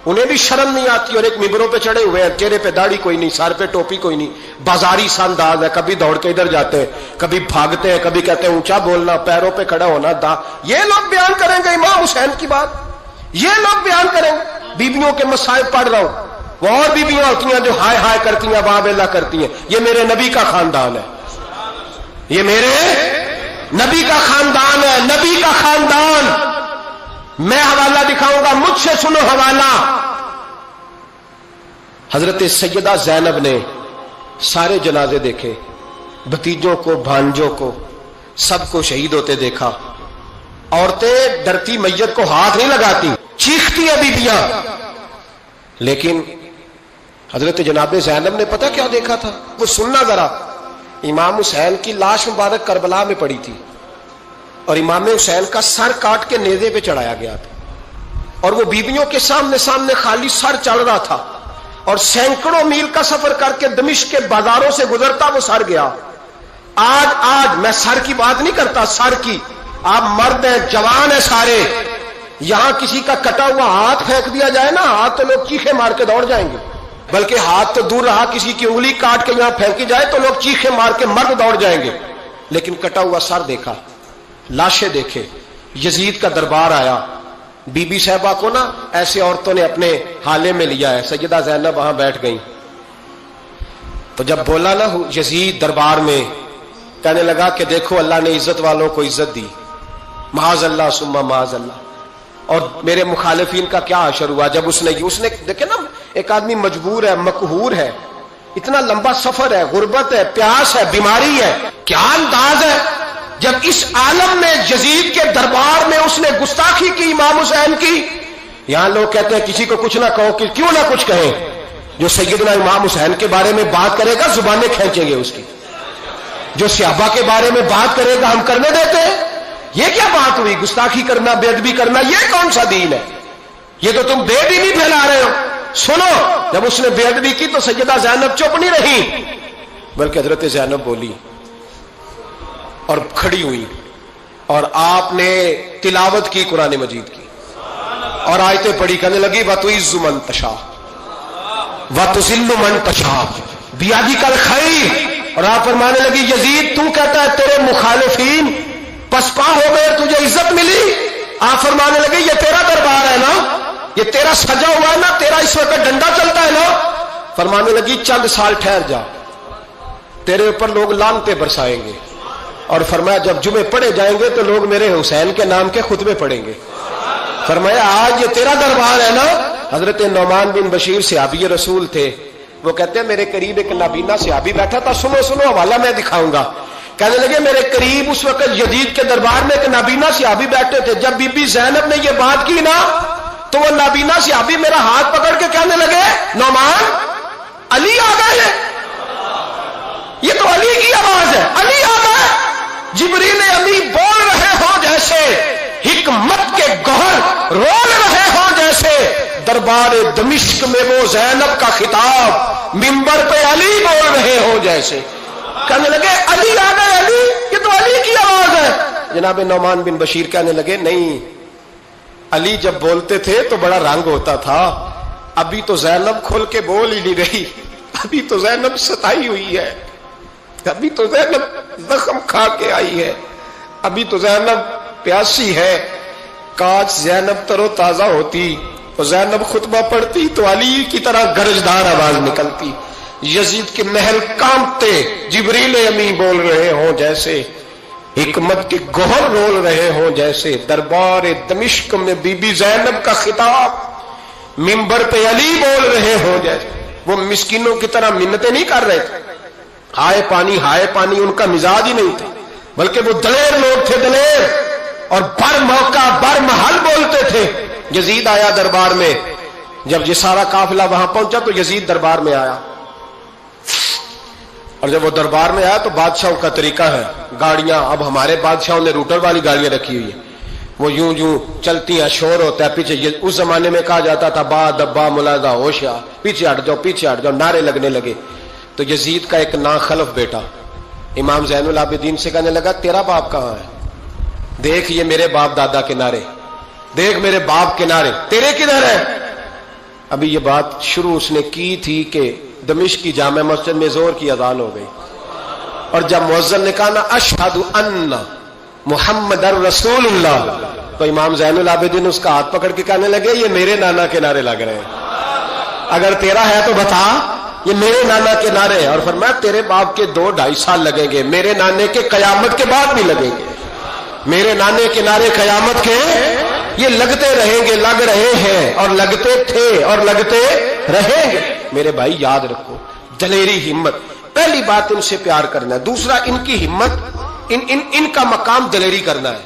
انہیں بھی شرم نہیں آتی اور ایک ممبروں پہ چڑھے ہوئے ہیں، چہرے پہ داڑھی کوئی نہیں، سر پہ ٹوپی کوئی نہیں، بازاری سا انداز ہے، کبھی دوڑ کے ادھر جاتے ہیں، کبھی بھاگتے ہیں، کبھی کہتے ہیں اونچا بولنا، پیروں پہ کھڑا ہونا. یہ لوگ بیان کریں گے امام حسین کی بات، یہ لوگ بیان کریں گے. بیویوں کے مصائب پڑھ رہا ہوں، وہ اور بیویاں ہوتی ہیں جو ہائے ہائے کرتی ہیں، واہ اللہ کرتی ہیں. یہ میرے نبی کا خاندان ہے، یہ میرے نبی کا خاندان ہے، نبی کا خاندان. میں حوالہ دکھاؤں گا، مجھ سے سنو حوالہ. حضرت سیدہ زینب نے سارے جنازے دیکھے، بھتیجوں کو، بھانجوں کو، سب کو شہید ہوتے دیکھا. عورتیں ڈرتی میت کو ہاتھ نہیں لگاتی، چیختی ہیں بیویاں. لیکن حضرت جناب زینب نے پتہ کیا دیکھا تھا؟ وہ سننا ذرا. امام حسین کی لاش مبارک کربلا میں پڑی تھی اور امام حسین کا سر کاٹ کے نیزے پہ چڑھایا گیا تھا، اور وہ بیویوں کے سامنے خالی سر چڑھ رہا تھا، اور سینکڑوں میل کا سفر کر کے دمشق کے بازاروں سے گزرتا وہ سر گیا. آج میں سر کی بات نہیں کرتا، سر کی. آپ مرد ہیں، جوان ہیں سارے، یہاں کسی کا کٹا ہوا ہاتھ پھینک دیا جائے نا، ہاتھ تو لوگ چیخے مار کے دوڑ جائیں گے. بلکہ ہاتھ تو دور رہا، کسی کی انگلی کاٹ کے یہاں پھینکی جائے تو لوگ چیخے مار کے مرد دوڑ جائیں گے. لیکن کٹا ہوا سر دیکھا، لاشیں دیکھے. یزید کا دربار آیا، بی بی صاحبہ کو نا ایسے عورتوں نے اپنے حالے میں لیا ہے. سیدہ زینب وہاں بیٹھ گئیں. تو جب بولا نا یزید دربار میں، کہنے لگا کہ دیکھو اللہ نے عزت والوں کو عزت دی، معاذ اللہ ثم معاذ اللہ. اور میرے مخالفین کا کیا حشر ہوا جب اس نے دیکھے نا، ایک آدمی مجبور ہے، مقہور ہے، اتنا لمبا سفر ہے، غربت ہے، پیاس ہے، بیماری ہے، کیا انداز ہے جب اس عالم میں یزید کے دربار میں اس نے گستاخی کی امام حسین کی. یہاں لوگ کہتے ہیں کسی کو کچھ نہ کہو، کہ کیوں نہ کچھ کہیں. جو سیدنا امام حسین کے بارے میں بات کرے گا زبانیں کھینچیں گے اس کی، جو صحابہ کے بارے میں بات کرے گا ہم کرنے دیتے ہیں. یہ کیا بات ہوئی؟ گستاخی کرنا، بے ادبی کرنا، یہ کون سا دین ہے؟ یہ تو تم بے دینی پھیلا رہے ہو. سنو، جب اس نے بے ادبی کی تو سیدہ زینب چپ نہیں رہی، بلکہ حضرت زینب بولی اور کھڑی ہوئی، اور آپ نے تلاوت کی قرآن مجید کی اور آیتیں پڑھی. کہنے لگی وَتُعِزُّ مَن تَشَاءُ وَتُذِلُّ مَن تَشَاءُ بِیَدِکَ الْخَیْرُ. اور آپ فرمانے لگی یزید تو کہتا ہے تیرے مخالفین پسپا ہو گئے، تجھے عزت ملی، آپ فرمانے لگے یہ تیرا دربار ہے نا, یہ تیرا سجا ہوا ہے نا, تیرا اس وقت ڈنڈا چلتا ہے نا. فرمانے لگی چند سال ٹھہر جا, تیرے اوپر لوگ لعنتیں برسائیں گے. اور فرمایا جب جمعے پڑھے جائیں گے تو لوگ میرے حسین کے نام کے خطبے پڑھیں گے. فرمایا آج یہ تیرا دربار ہے نا. حضرت نعمان بن بشیر صحابی رسول تھے, وہ کہتے ہیں میرے قریب ایک نابینا صحابی بیٹھا تھا, سنو سنو حوالہ میں دکھاؤں گا. کہنے لگے میرے قریب اس وقت یزید کے دربار میں ایک نابینا صحابی بیٹھے تھے. جب بی بی زینب نے یہ بات کی نا تو وہ نابینا صحابی میرا ہاتھ پکڑ کے کہنے لگے نعمان علی آ گئے ہیں, یہ تو علی کی آواز ہے, علی آ گئے. جبریل امی بول رہے ہوں جیسے, حکمت کے گوہر رول رہے ہوں جیسے, دربار دمشق میں وہ زینب کا خطاب منبر پہ علی بول رہے ہوں جیسے. کہنے لگے علی آ گئے, علی, یہ تو علی کی آواز ہے. جناب نعمان بن بشیر کہنے لگے نہیں, علی جب بولتے تھے تو بڑا رنگ ہوتا تھا, ابھی تو زینب کھل کے بول ہی نہیں رہی, ابھی تو زینب ستائی ہوئی ہے, ابھی تو زینب زخم کھا کے آئی ہے, ابھی تو زینب پیاسی ہے. کاش زینب تر و تازہ ہوتی اور زینب خطبہ پڑھتی تو علی کی طرح گرجدار آواز نکلتی. یزید کے محل کانپتے, جبریل امی بول رہے ہوں جیسے, حکمت کے گوہر رول رہے ہوں جیسے, دربار دمشق میں بی بی زینب کا خطاب منبر پہ علی بول رہے ہوں جیسے. وہ مسکینوں کی طرح منتیں نہیں کر رہے تھے, ہائے پانی ان کا مزاج ہی نہیں تھا, بلکہ وہ دلیر لوگ تھے, دلیر, اور بر موقع بر محل بولتے تھے. یزید آیا دربار میں, جب یہ سارا قافلہ وہاں پہنچا تو یزید دربار میں آیا, اور جب وہ دربار میں آیا تو بادشاہوں کا طریقہ ہے, گاڑیاں اب ہمارے بادشاہوں نے روٹر والی گاڑیاں رکھی ہوئی ہیں, وہ یوں یوں چلتی ہیں, شور ہوتا ہے پیچھے. اس زمانے میں کہا جاتا تھا با دبا ملازہ ہوشیا, پیچھے ہٹ جاؤ, نعرے لگنے لگے. تو یزید کا ایک ناخلف بیٹا امام زین العابدین سے کہنے لگا تیرا باپ کہاں ہے, دیکھ یہ میرے باپ دادا کے نعرے, دیکھ میرے باپ کے نعرے, تیرے کدھر ہے. ابھی یہ بات شروع اس نے کی تھی کہ دمشق کی جامع مسجد میں زور کی اذان ہو گئی, اور جب مؤذن نے کہا نا اشہد ان محمد رسول اللہ, تو امام زین العابدین اس کا ہاتھ پکڑ کے کہنے لگے یہ میرے نانا کے نعرے لگ رہے ہیں, اگر تیرا ہے تو بتا, یہ میرے نانا کے نعرے ہیں. اور فرمایا تیرے باپ کے 2-2.5 سال لگیں گے, میرے نانے کے قیامت کے بعد بھی لگیں گے. میرے نانے کے نعرے قیامت کے یہ لگتے رہیں گے, لگ رہے ہیں اور لگتے تھے اور لگتے رہیں گے. میرے بھائی یاد رکھو, دلیری, ہمت, پہلی بات ان سے پیار کرنا ہے. دوسرا ان کی ہمت, ان کا مقام دلیری کرنا ہے,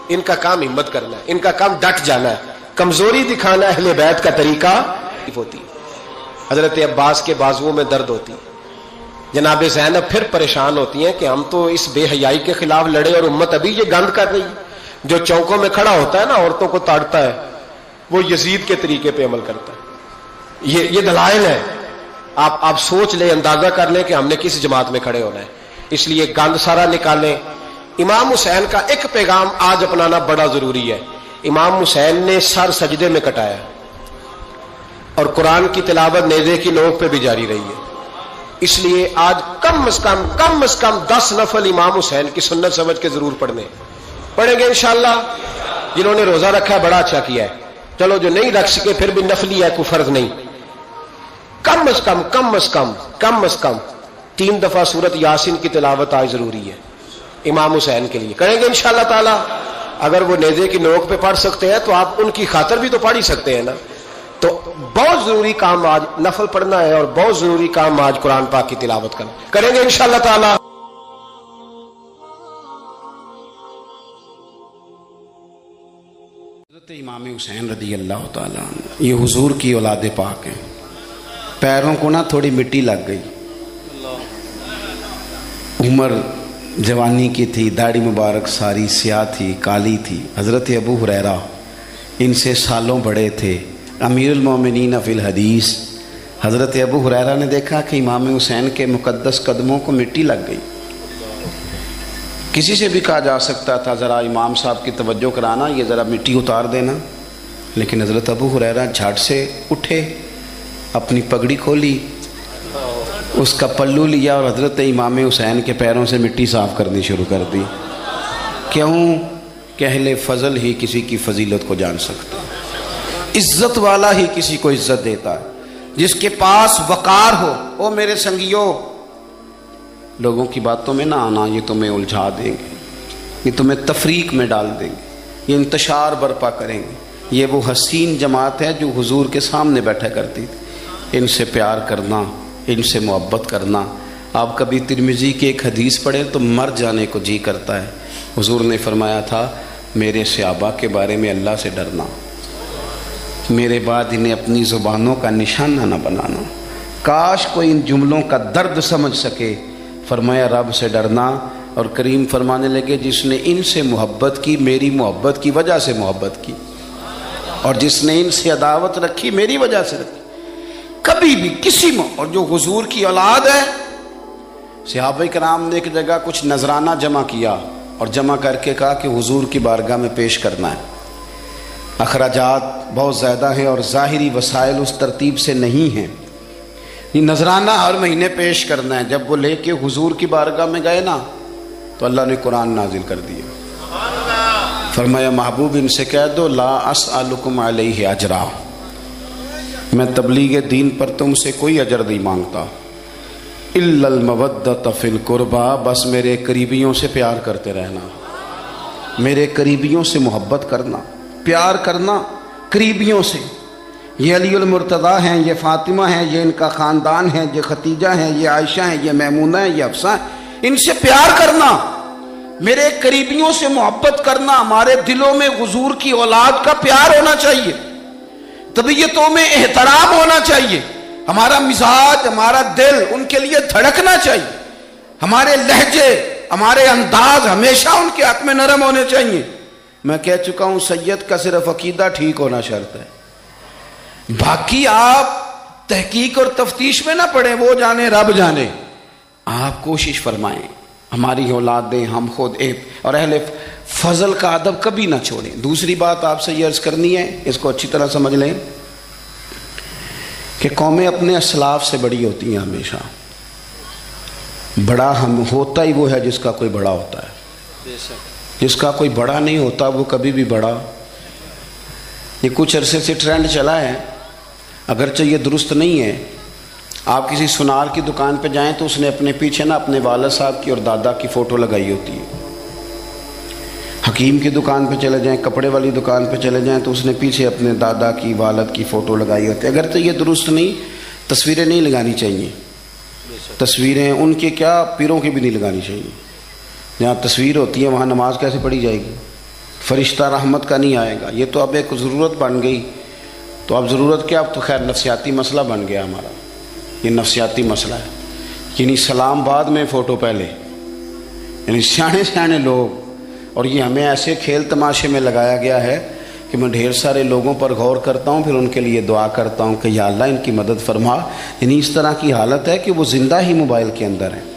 ان کا کام ہمت کرنا ہے, ان کا کام ڈٹ جانا ہے. کمزوری دکھانا اہل بیت کا طریقہ ہوتی. حضرت عباس کے بازوؤں میں درد ہوتی, جناب زینب پھر پریشان ہوتی ہیں کہ ہم تو اس بے حیائی کے خلاف لڑے اور امت ابھی یہ گند کر رہی. جو چوکوں میں کھڑا ہوتا ہے نا عورتوں کو تاڑتا ہے, وہ یزید کے طریقے پہ عمل کرتا ہے. یہ دلائل ہے, آپ سوچ لیں, اندازہ کر لیں کہ ہم نے کس جماعت میں کھڑے ہونا ہے. اس لیے گند سارا نکالیں. امام حسین کا ایک پیغام آج اپنانا بڑا ضروری ہے. امام حسین نے سر سجدے میں کٹایا اور قرآن کی تلاوت نیزے کی نوک پہ بھی جاری رہی ہے. اس لیے آج کم از کم 10 نفل امام حسین کی سنت سمجھ کے ضرور پڑھیں گے انشاءاللہ. جنہوں نے روزہ رکھا ہے بڑا اچھا کیا ہے, چلو جو نہیں رکھ سکے پھر بھی نفلی ہے, کوئی فرض نہیں. کم از کم 3 دفعہ سورت یاسین کی تلاوت آج ضروری ہے امام حسین کے لیے. کریں گے انشاءاللہ تعالی. اگر وہ نیزے کی نوک پہ پڑھ سکتے ہیں تو آپ ان کی خاطر بھی تو پڑھ ہی سکتے ہیں نا. تو بہت ضروری کام آج نفل پڑھنا ہے, اور بہت ضروری کام آج قرآن پاک کی تلاوت کرنا. کریں گے انشاءاللہ تعالی. حضرت امام حسین رضی اللہ تعالیٰ عنہ یہ حضور کی اولاد پاک ہیں. پیروں کو نا تھوڑی مٹی لگ گئی, عمر جوانی کی تھی, داڑھی مبارک ساری سیاہ تھی, کالی تھی. حضرت ابو ہریرہ ان سے سالوں بڑے تھے, امیر المومنین فی الحدیث. حضرت ابو ہریرہ نے دیکھا کہ امام حسین کے مقدس قدموں کو مٹی لگ گئی. کسی سے بھی کہا جا سکتا تھا ذرا امام صاحب کی توجہ کرانا, یہ ذرا مٹی اتار دینا, لیکن حضرت ابو ہریرہ جھٹ سے اٹھے, اپنی پگڑی کھولی, اس کا پلو لیا اور حضرت امام حسین کے پیروں سے مٹی صاف کرنی شروع کر دی. کیوں کہ اہل فضل ہی کسی کی فضیلت کو جان سکتا ہے، عزت والا ہی کسی کو عزت دیتا ہے، جس کے پاس وقار ہو۔ او میرے سنگیو، لوگوں کی باتوں میں نہ آنا، یہ تمہیں الجھا دیں گے، یہ تمہیں تفریق میں ڈال دیں گے، یہ انتشار برپا کریں گے۔ یہ وہ حسین جماعت ہے جو حضور کے سامنے بیٹھا کرتی تھی۔ ان سے پیار کرنا، ان سے محبت کرنا۔ آپ کبھی ترمذی کی ایک حدیث پڑھیں تو مر جانے کو جی کرتا ہے۔ حضور نے فرمایا تھا، میرے صحابہ کے بارے میں اللہ سے ڈرنا، میرے بعد انہیں اپنی زبانوں کا نشانہ نہ بنانا۔ کاش کوئی ان جملوں کا درد سمجھ سکے۔ فرمایا رب سے ڈرنا، اور کریم فرمانے لگے جس نے ان سے محبت کی میری محبت کی وجہ سے محبت کی، اور جس نے ان سے عداوت رکھی میری وجہ سے رکھی۔ کبھی بھی کسی اور جو حضور کی اولاد ہے، صحابہ کرام نے ایک جگہ کچھ نذرانہ جمع کیا اور جمع کر کے کہا کہ حضور کی بارگاہ میں پیش کرنا ہے۔ اخراجات بہت زیادہ ہیں اور ظاہری وسائل اس ترتیب سے نہیں ہیں، یہ نذرانہ ہر مہینے پیش کرنا ہے۔ جب وہ لے کے حضور کی بارگاہ میں گئے نا تو اللہ نے قرآن نازل کر دیا۔ فرمایا محبوب ان سے کہہ دو لا اسألکم علیہ اجرا، میں تبلیغ دین پر تم سے کوئی اجر نہیں مانگتا، الا المودۃ فی القربى، بس میرے قریبیوں سے پیار کرتے رہنا، میرے قریبیوں سے محبت کرنا، پیار کرنا قریبیوں سے۔ یہ علی المرتضیٰ ہیں، یہ فاطمہ ہیں، یہ ان کا خاندان ہے، یہ ختیجہ ہیں، یہ عائشہ ہیں، یہ میمونہ ہیں، یہ حفصہ ہیں، ان سے پیار کرنا، میرے قریبیوں سے محبت کرنا۔ ہمارے دلوں میں حضور کی اولاد کا پیار ہونا چاہیے، طبیعتوں میں احترام ہونا چاہیے، ہمارا مزاج، ہمارا دل ان کے لیے دھڑکنا چاہیے، ہمارے لہجے، ہمارے انداز ہمیشہ ان کے حق میں نرم ہونے چاہیے۔ میں کہہ چکا ہوں سید کا صرف عقیدہ ٹھیک ہونا شرط ہے، باقی آپ تحقیق اور تفتیش میں نہ پڑیں، وہ جانے رب جانے۔ آپ کوشش فرمائیں ہماری اولادیں، ہم خود اور اہل فضل کا ادب کبھی نہ چھوڑیں۔ دوسری بات آپ سے یہ عرض کرنی ہے، اس کو اچھی طرح سمجھ لیں کہ قومیں اپنے اسلاف سے بڑی ہوتی ہیں ہمیشہ۔ بڑا ہم ہوتا ہی وہ ہے جس کا کوئی بڑا ہوتا ہے، جس کا کوئی بڑا نہیں ہوتا وہ کبھی بھی بڑا۔ یہ کچھ عرصے سے ٹرینڈ چلا ہے، اگرچہ یہ درست نہیں ہے۔ آپ کسی سونار کی دکان پہ جائیں تو اس نے اپنے پیچھے نا اپنے والد صاحب کی اور دادا کی فوٹو لگائی ہوتی ہے۔ حکیم کی دکان پہ چلے جائیں، کپڑے والی دکان پہ چلے جائیں تو اس نے پیچھے اپنے دادا کی، والد کی فوٹو لگائی ہوتی ہے۔ اگرچہ یہ درست نہیں، تصویریں نہیں لگانی چاہیے، تصویریں ان کے کیا پیروں کی بھی نہیں لگانی چاہیے۔ جہاں تصویر ہوتی ہے وہاں نماز کیسے پڑھی جائے گی؟ فرشتہ رحمت کا نہیں آئے گا۔ یہ تو اب ایک ضرورت بن گئی، تو اب ضرورت کیا، اب تو خیر نفسیاتی مسئلہ بن گیا ہمارا، یہ نفسیاتی مسئلہ ہے۔ یعنی سلام بعد میں فوٹو پہلے، یعنی سیانے سیانے لوگ، اور یہ ہمیں ایسے کھیل تماشے میں لگایا گیا ہے کہ میں ڈھیر سارے لوگوں پر غور کرتا ہوں، پھر ان کے لیے دعا کرتا ہوں کہ یا اللہ ان کی مدد فرما۔ یعنی اس طرح کی حالت ہے کہ وہ زندہ ہی موبائل کے اندر ہیں،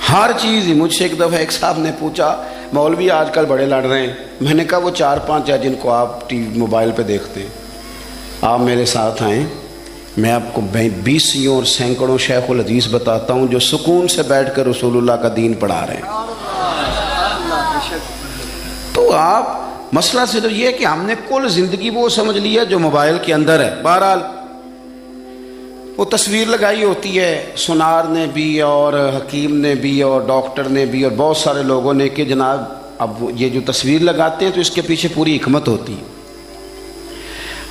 ہر چیز ہی۔ مجھ سے ایک دفعہ ایک صاحب نے پوچھا مولوی آج کل بڑے لڑ رہے ہیں، میں نے کہا وہ 4-5 ہے جن کو آپ موبائل پہ دیکھتے ہیں، آپ میرے ساتھ آئیں، میں آپ کو 20 اور سینکڑوں شیخ الحدیث بتاتا ہوں جو سکون سے بیٹھ کر رسول اللہ کا دین پڑھا رہے ہیں۔ تو آپ مسئلہ صرف یہ ہے کہ ہم نے کل زندگی وہ سمجھ لی ہے جو موبائل کے اندر ہے۔ بہرحال وہ تصویر لگائی ہوتی ہے سونار نے بھی اور حکیم نے بھی اور ڈاکٹر نے بھی اور بہت سارے لوگوں نے کہ جناب اب یہ جو تصویر لگاتے ہیں تو اس کے پیچھے پوری حکمت ہوتی ہے۔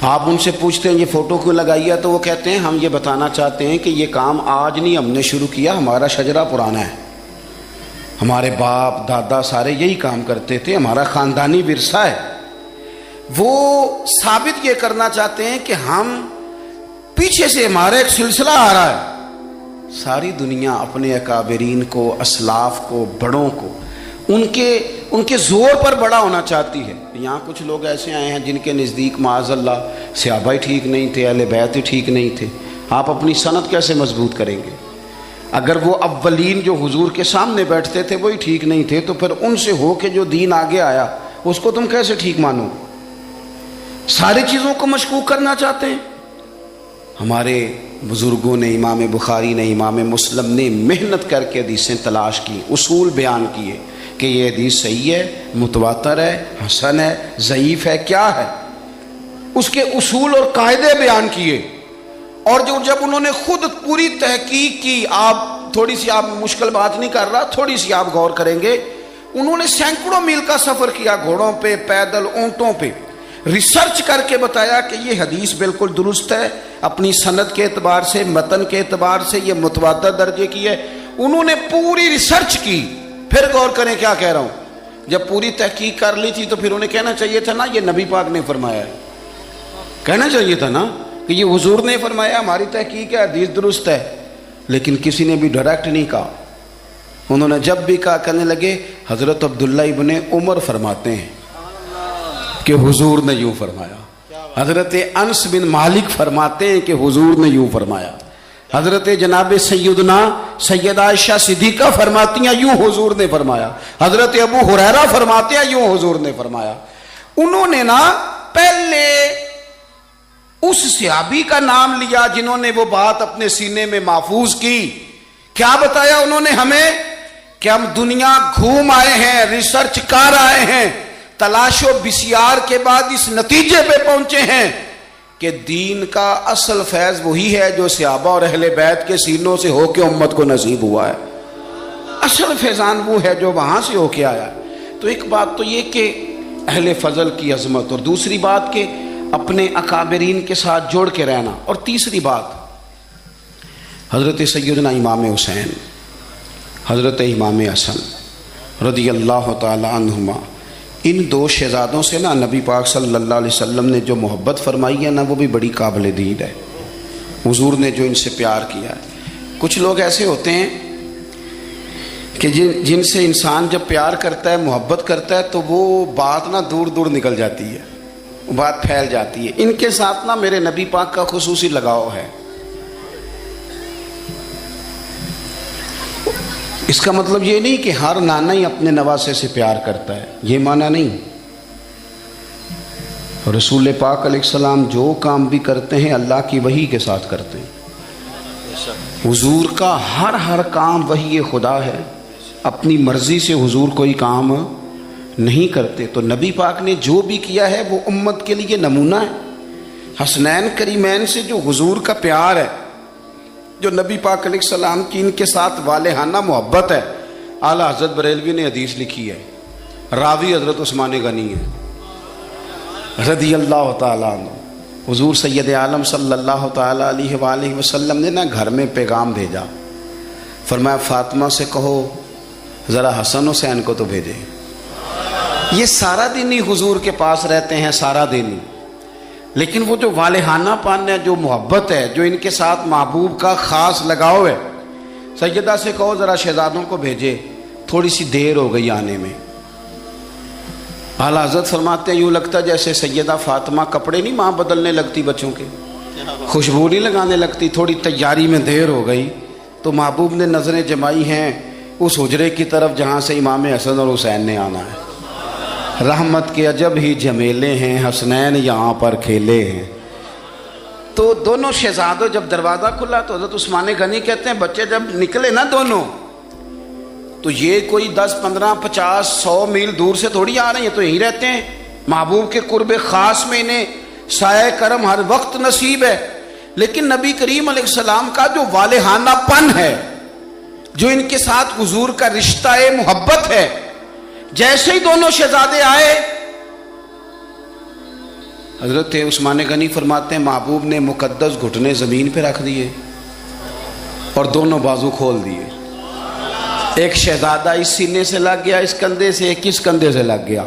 آپ ان سے پوچھتے ہیں یہ فوٹو کیوں لگائی ہے تو وہ کہتے ہیں ہم یہ بتانا چاہتے ہیں کہ یہ کام آج نہیں ہم نے شروع کیا، ہمارا شجرہ پرانا ہے، ہمارے باپ دادا سارے یہی کام کرتے تھے، ہمارا خاندانی ورثہ ہے۔ وہ ثابت یہ کرنا چاہتے ہیں کہ ہم پیچھے سے ہمارا ایک سلسلہ آ رہا ہے۔ ساری دنیا اپنے اکابرین کو، اسلاف کو، بڑوں کو ان کے زور پر بڑا ہونا چاہتی ہے۔ یہاں کچھ لوگ ایسے آئے ہیں جن کے نزدیک معاذ اللہ صحابہ ہی ٹھیک نہیں تھے، اہل بیت ہی ٹھیک نہیں تھے۔ آپ اپنی سند کیسے مضبوط کریں گے؟ اگر وہ اولین جو حضور کے سامنے بیٹھتے تھے وہی ٹھیک نہیں تھے تو پھر ان سے ہو کے جو دین آگے آیا اس کو تم کیسے ٹھیک مانو؟ ساری چیزوں کو مشکوک کرنا چاہتے ہیں۔ ہمارے بزرگوں نے، امام بخاری نے، امام مسلم نے محنت کر کے حدیثیں تلاش کی، اصول بیان کیے کہ یہ حدیث صحیح ہے، متواتر ہے، حسن ہے، ضعیف ہے، کیا ہے، اس کے اصول اور قاعدے بیان کیے. اور جب انہوں نے خود پوری تحقیق کی، تھوڑی سی آپ مشکل بات نہیں کر رہا، تھوڑی سی آپ غور کریں گے، انہوں نے سینکڑوں میل کا سفر کیا، گھوڑوں پہ، پیدل، اونٹوں پہ، ریسرچ کر کے بتایا کہ یہ حدیث بالکل درست ہے، اپنی سند کے اعتبار سے، متن کے اعتبار سے یہ متواتر درجے کی ہے. انہوں نے پوری ریسرچ کی. پھر غور کریں کیا کہہ رہا ہوں، جب پوری تحقیق کر لی تھی تو پھر انہیں کہنا چاہیے تھا نا یہ نبی پاک نے فرمایا ہے، کہنا چاہیے تھا نا کہ یہ حضور نے فرمایا، ہماری تحقیق ہے، حدیث درست ہے. لیکن کسی نے بھی ڈائریکٹ نہیں کہا. انہوں نے جب بھی کہا کہنے لگے حضرت عبداللہ ابن عمر فرماتے ہیں کہ حضور نے یوں فرمایا، حضرت انس بن مالک فرماتے ہیں کہ حضور نے یوں فرمایا، حضرت جناب سیدہ عائشہ صدیقہ فرماتی ہیں یوں حضور نے فرمایا، حضرت ابو ہریرہ فرماتے ہیں یوں حضور نے فرمایا. انہوں نے نا پہلے اس صحابی کا نام لیا جنہوں نے وہ بات اپنے سینے میں محفوظ کی. کیا بتایا انہوں نے ہمیں کہ ہم دنیا گھوم آئے ہیں، ریسرچ کر آئے ہیں، تلاش و بسیار کے بعد اس نتیجے پہ پہنچے ہیں کہ دین کا اصل فیض وہی ہے جو صحابہ اور اہل بیت کے سینوں سے ہو کے امت کو نصیب ہوا ہے. اصل فیضان وہ ہے جو وہاں سے ہو کے آیا ہے. تو ایک بات تو یہ کہ اہل فضل کی عظمت، اور دوسری بات کہ اپنے اکابرین کے ساتھ جوڑ کے رہنا، اور تیسری بات حضرت سیدنا امام حسین، حضرت امام حسن رضی اللہ تعالی عنہما، ان دو شہزادوں سے نا نبی پاک صلی اللہ علیہ وسلم نے جو محبت فرمائی ہے نا وہ بھی بڑی قابل دید ہے. حضور نے جو ان سے پیار کیا ہے. کچھ لوگ ایسے ہوتے ہیں کہ جن سے انسان جب پیار کرتا ہے، محبت کرتا ہے، تو وہ بات نا دور دور نکل جاتی ہے، بات پھیل جاتی ہے. ان کے ساتھ نا میرے نبی پاک کا خصوصی لگاؤ ہے. اس کا مطلب یہ نہیں کہ ہر نانا ہی اپنے نواسے سے پیار کرتا ہے، یہ معنی نہیں. رسول پاک علیہ السلام جو کام بھی کرتے ہیں اللہ کی وحی کے ساتھ کرتے ہیں. حضور کا ہر کام وحی خدا ہے، اپنی مرضی سے حضور کوئی کام نہیں کرتے. تو نبی پاک نے جو بھی کیا ہے وہ امت کے لیے نمونہ ہے. حسنین کریمین سے جو حضور کا پیار ہے، جو نبی پاک علیہ السلام کی ان کے ساتھ والہانہ محبت ہے. اعلیٰ حضرت بریلوی نے حدیث لکھی ہے، راوی حضرت عثمان غنی ہے رضی اللہ تعالیٰ عنہ. حضور سید عالم صلی اللہ تعالیٰ علیہ وآلہ وسلم نے نا گھر میں پیغام بھیجا، فرمایا فاطمہ سے کہو ذرا حسن حسین کو تو بھیجے. یہ سارا دن ہی حضور کے پاس رہتے ہیں، سارا دن ہی، لیکن وہ جو والہانہ پن ہے، جو محبت ہے، جو ان کے ساتھ محبوب کا خاص لگاؤ ہے، سیدہ سے کہو ذرا شہزادوں کو بھیجے، تھوڑی سی دیر ہو گئی آنے میں. اعلیٰ حضرت فرماتے ہیں یوں لگتا جیسے سیدہ فاطمہ کپڑے نہیں ماں بدلنے لگتی بچوں کے، خوشبو نہیں لگانے لگتی، تھوڑی تیاری میں دیر ہو گئی تو محبوب نے نظریں جمائی ہیں اس حجرے کی طرف جہاں سے امام حسن اور حسین نے آنا ہے. رحمت کے عجب ہی جھمیلے ہیں، حسنین یہاں پر کھیلے ہیں. تو دونوں شہزادوں جب دروازہ کھلا تو حضرت عثمان غنی کہتے ہیں بچے جب نکلے نا دونوں، تو یہ کوئی 10 15 50 100 میل دور سے تھوڑی آ رہے ہیں، تو یہیں رہتے ہیں. محبوب کے قرب خاص میں انہیں سایہ کرم ہر وقت نصیب ہے. لیکن نبی کریم علیہ السلام کا جو والہانہ پن ہے، جو ان کے ساتھ حضور کا رشتہ محبت ہے، جیسے ہی دونوں شہزادے آئے، حضرت عثمان غنی فرماتے ہیں محبوب نے مقدس گھٹنے زمین پہ رکھ دیے اور دونوں بازو کھول دیے. ایک شہزادہ اس سینے سے لگ گیا، اس کندھے سے، ایک اس کندھے سے لگ گیا.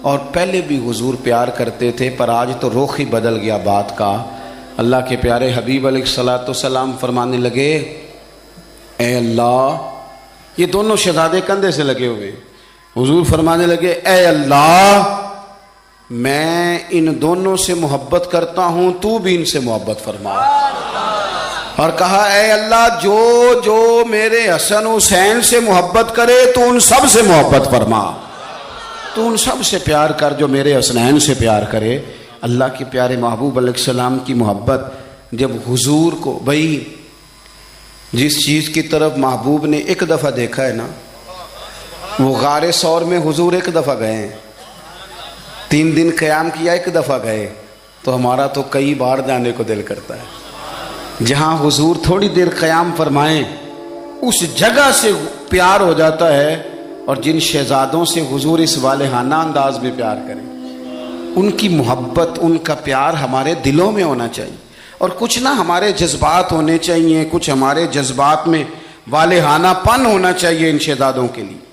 اور پہلے بھی حضور پیار کرتے تھے، پر آج تو رخ ہی بدل گیا بات کا. اللہ کے پیارے حبیب علیہ الصلوۃ والسلام فرمانے لگے اے اللہ، یہ دونوں شہزادے کندھے سے لگے ہوئے، حضور فرمانے لگے اے اللہ میں ان دونوں سے محبت کرتا ہوں، تو بھی ان سے محبت فرما. اور کہا اے اللہ جو میرے حسن حسین سے محبت کرے تو ان سب سے محبت فرما، تو ان سب سے پیار کر جو میرے حسنین سے پیار کرے. اللہ کے پیارے محبوب علیہ السلام کی محبت جب حضور کو، بھائی جس چیز کی طرف محبوب نے ایک دفعہ دیکھا ہے نا، وہ غار سور میں حضور ایک دفعہ گئے ہیں، 3 دن قیام کیا، ایک دفعہ گئے، تو ہمارا تو کئی بار جانے کو دل کرتا ہے۔ جہاں حضور تھوڑی دیر قیام فرمائیں اس جگہ سے پیار ہو جاتا ہے، اور جن شہزادوں سے حضور اس والہانہ انداز میں پیار کریں، ان کی محبت، ان کا پیار ہمارے دلوں میں ہونا چاہیے، اور کچھ نہ ہمارے جذبات ہونے چاہیے، کچھ ہمارے جذبات میں والہانہ پن ہونا چاہیے ان شہزادوں کے لیے۔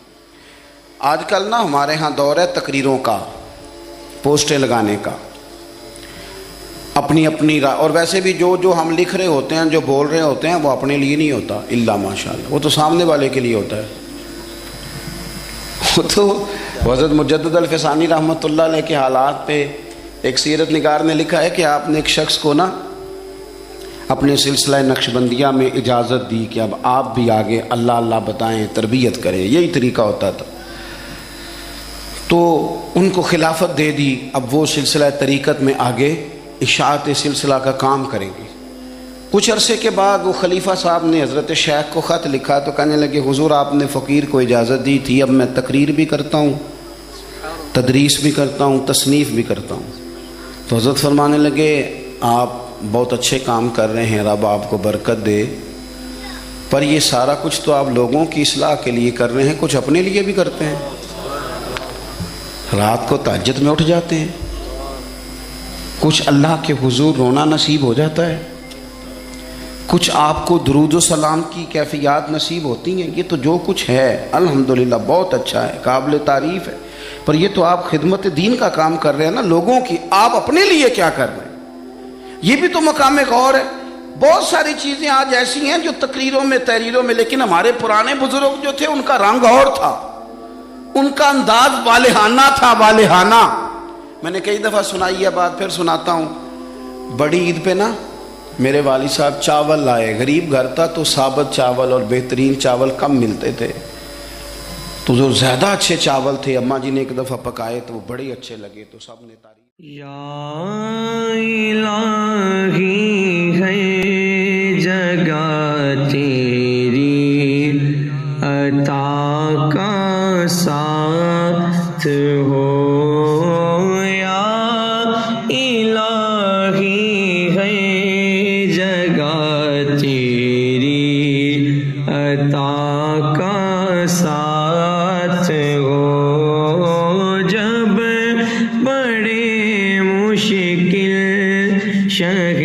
آج کل نا ہمارے ہاں دور ہے تقریروں کا، پوسٹیں لگانے کا، اپنی اپنی اور ویسے بھی جو ہم لکھ رہے ہوتے ہیں، جو بول رہے ہوتے ہیں، وہ اپنے لیے نہیں ہوتا الا ماشاءاللہ، وہ تو سامنے والے کے لیے ہوتا ہے۔ وہ تو حضرت مجدد الفسانی رحمۃ اللہ علیہ کے حالات پہ ایک سیرت نگار نے لکھا ہے کہ آپ نے ایک شخص کو نا اپنے سلسلہ نقشبندیہ میں اجازت دی کہ اب آپ بھی آگے اللہ اللہ بتائیں، تربیت کریں، یہی طریقہ ہوتا تھا، تو ان کو خلافت دے دی، اب وہ سلسلہ طریقت میں آگے اشاعت سلسلہ کا کام کریں گے۔ کچھ عرصے کے بعد وہ خلیفہ صاحب نے حضرت شیخ کو خط لکھا تو کہنے لگے حضور آپ نے فقیر کو اجازت دی تھی، اب میں تقریر بھی کرتا ہوں، تدریس بھی کرتا ہوں، تصنیف بھی کرتا ہوں۔ تو حضرت فرمانے لگے آپ بہت اچھے کام کر رہے ہیں، رب آپ کو برکت دے، پر یہ سارا کچھ تو آپ لوگوں کی اصلاح کے لیے کر رہے ہیں، کچھ اپنے لیے بھی کرتے ہیں، رات کو تہجد میں اٹھ جاتے ہیں، کچھ اللہ کے حضور رونا نصیب ہو جاتا ہے، کچھ آپ کو درود و سلام کی کیفیات نصیب ہوتی ہیں، یہ تو جو کچھ ہے الحمدللہ بہت اچھا ہے، قابل تعریف ہے، پر یہ تو آپ خدمت دین کا کام کر رہے ہیں نا لوگوں کی، آپ اپنے لیے کیا کر رہے ہیں؟ یہ بھی تو مقام غور ہے۔ بہت ساری چیزیں آج ایسی ہیں جو تقریروں میں تحریروں میں، لیکن ہمارے پرانے بزرگ جو تھے ان کا رنگ اور تھا، ان کا انداز والہانہ تھا، والہانہ۔ میں نے کئی دفعہ سنائی ہے بات، پھر سناتا ہوں۔ بڑی عید پہ نا میرے والد صاحب چاول لائے، غریب گھر تھا تو ثابت چاول اور بہترین چاول کم ملتے تھے، تو جو زیادہ اچھے چاول تھے اماں جی نے ایک دفعہ پکائے تو وہ بڑے اچھے لگے، تو سب نے تعریف۔ یا الہی ہے جگہ تیری عطا کا ساتھ ہو، یا الہی ہے جگہ تیری عطا کا ساتھ ہو، جب بڑے مشکل شہ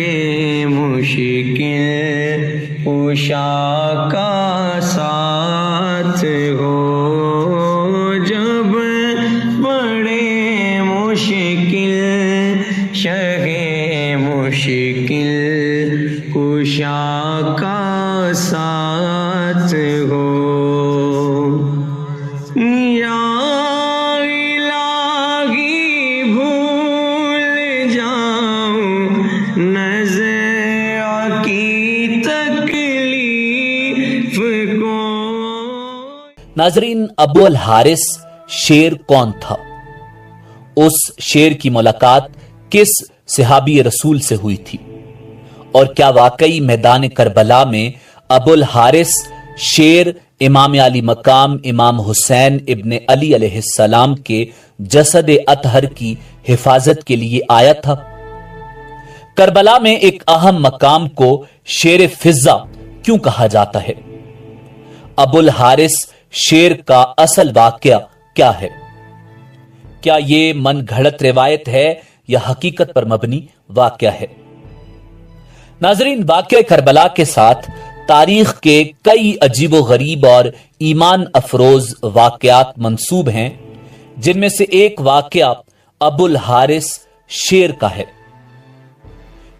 مشکل کشا کا ساتھ ہو، جب بڑے مشکل شہ مشکل کشا کا ساتھ ہو، یا ناظرین، ابو الحارث شیر کون تھا؟ اس شیر کی ملاقات کس صحابی رسول سے ہوئی تھی؟ اور کیا واقعی میدان کربلا میں ابو الحارث شیر امام علی مقام امام حسین ابن علی علیہ السلام کے جسد اطہر کی حفاظت کے لیے آیا تھا؟ کربلا میں ایک اہم مقام کو شیر فضہ کیوں کہا جاتا ہے؟ ابو الحارث شیر کا اصل واقعہ کیا ہے؟ کیا یہ من گھڑت روایت ہے یا حقیقت پر مبنی واقعہ ہے؟ ناظرین، واقعہ کربلا کے ساتھ تاریخ کے کئی عجیب و غریب اور ایمان افروز واقعات منسوب ہیں، جن میں سے ایک واقعہ ابو الحارث شیر کا ہے۔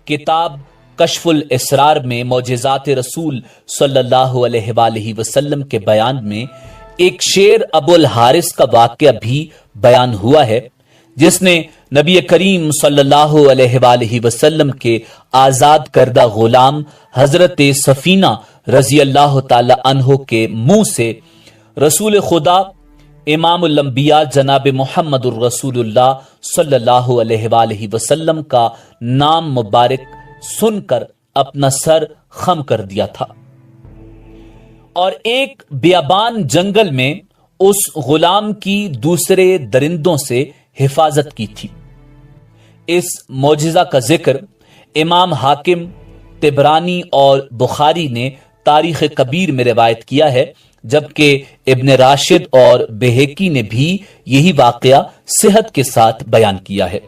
کتاب کشف الاسرار میں معجزات رسول صلی اللہ علیہ وآلہ وسلم کے بیان میں ایک شیر ابو الحارث کا واقعہ بھی بیان ہوا ہے، جس نے نبی کریم صلی اللہ علیہ وآلہ وسلم کے آزاد کردہ غلام حضرت سفینہ رضی اللہ تعالی عنہ کے منہ سے رسول خدا امام الانبیاء جناب محمد الرسول اللہ صلی اللہ علیہ وآلہ وسلم کا نام مبارک سن کر اپنا سر خم کر دیا تھا، اور ایک بیابان جنگل میں اس غلام کی دوسرے درندوں سے حفاظت کی تھی۔ اس معجزہ کا ذکر امام حاکم، طبرانی اور بخاری نے تاریخ کبیر میں روایت کیا ہے، جبکہ ابن راشد اور بہقی نے بھی یہی واقعہ صحت کے ساتھ بیان کیا ہے۔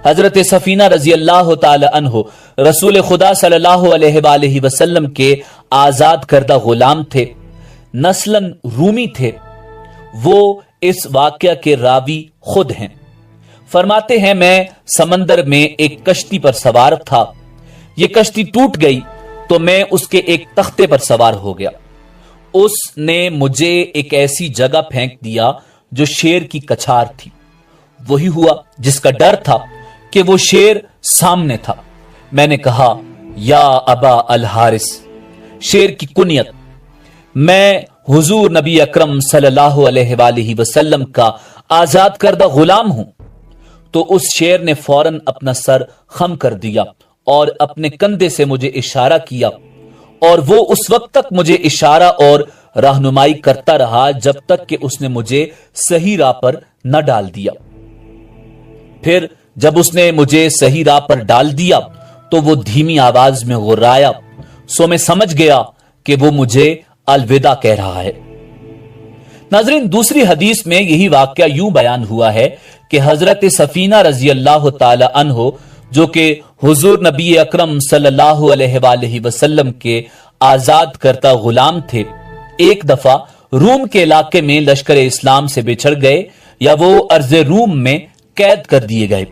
حضرت سفینہ رضی اللہ تعالی عنہ رسول خدا صلی اللہ علیہ وآلہ وسلم کے آزاد کردہ غلام تھے، نسلاً رومی تھے۔ وہ اس واقعہ کے راوی خود ہیں۔ فرماتے ہیں، میں سمندر میں ایک کشتی پر سوار تھا، یہ کشتی ٹوٹ گئی تو میں اس کے ایک تختے پر سوار ہو گیا۔ اس نے مجھے ایک ایسی جگہ پھینک دیا جو شیر کی کچھار تھی۔ وہی ہوا جس کا ڈر تھا کہ وہ شیر سامنے تھا۔ میں نے کہا، یا ابا الحارث، شیر کی کنیت، میں حضور نبی اکرم صلی اللہ علیہ وآلہ وسلم کا آزاد کردہ غلام ہوں۔ تو اس شیر نے فوراً اپنا سر خم کر دیا اور اپنے کندھے سے مجھے اشارہ کیا، اور وہ اس وقت تک مجھے اشارہ اور رہنمائی کرتا رہا جب تک کہ اس نے مجھے صحیح راہ پر نہ ڈال دیا۔ پھر جب اس نے مجھے صحیح راہ پر ڈال دیا تو وہ دھیمی آواز میں غرایا، سو میں سمجھ گیا کہ وہ مجھے الوداع کہہ رہا ہے۔ ناظرین، دوسری حدیث میں یہی واقعہ یوں بیان ہوا ہے کہ حضرت سفینہ رضی اللہ تعالی عنہ، جو کہ حضور نبی اکرم صلی اللہ علیہ وآلہ وسلم کے آزاد کرتا غلام تھے، ایک دفعہ روم کے علاقے میں لشکر اسلام سے بچھڑ گئے، یا وہ ارض روم میں قید کر دیے گئے۔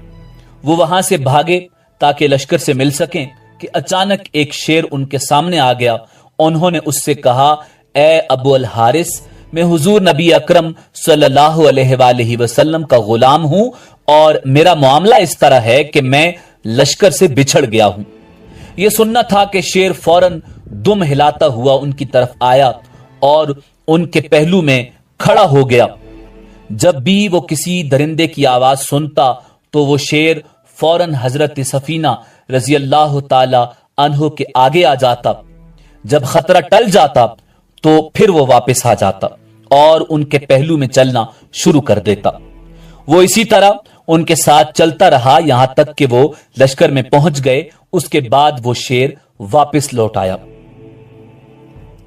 وہ وہاں سے بھاگے تاکہ لشکر سے مل سکیں کہ اچانک ایک شیر ان کے سامنے آ گیا۔ انہوں نے اس سے کہا، اے ابو الحارث، میں حضور نبی اکرم صلی اللہ علیہ وآلہ وسلم کا غلام ہوں، اور میرا معاملہ اس طرح ہے کہ میں لشکر سے بچھڑ گیا ہوں۔ یہ سننا تھا کہ شیر فوراً دم ہلاتا ہوا ان کی طرف آیا اور ان کے پہلو میں کھڑا ہو گیا۔ جب بھی وہ کسی درندے کی آواز سنتا تو وہ شیر فوراً حضرت سفینہ رضی اللہ تعالی عنہ کے آگے آ جاتا۔ جب خطرہ ٹل جاتا تو پھر وہ واپس آ جاتا اور ان کے پہلو میں چلنا شروع کر دیتا۔ وہ اسی طرح ان کے ساتھ چلتا رہا یہاں تک کہ وہ لشکر میں پہنچ گئے۔ اس کے بعد وہ شیر واپس لوٹ آیا۔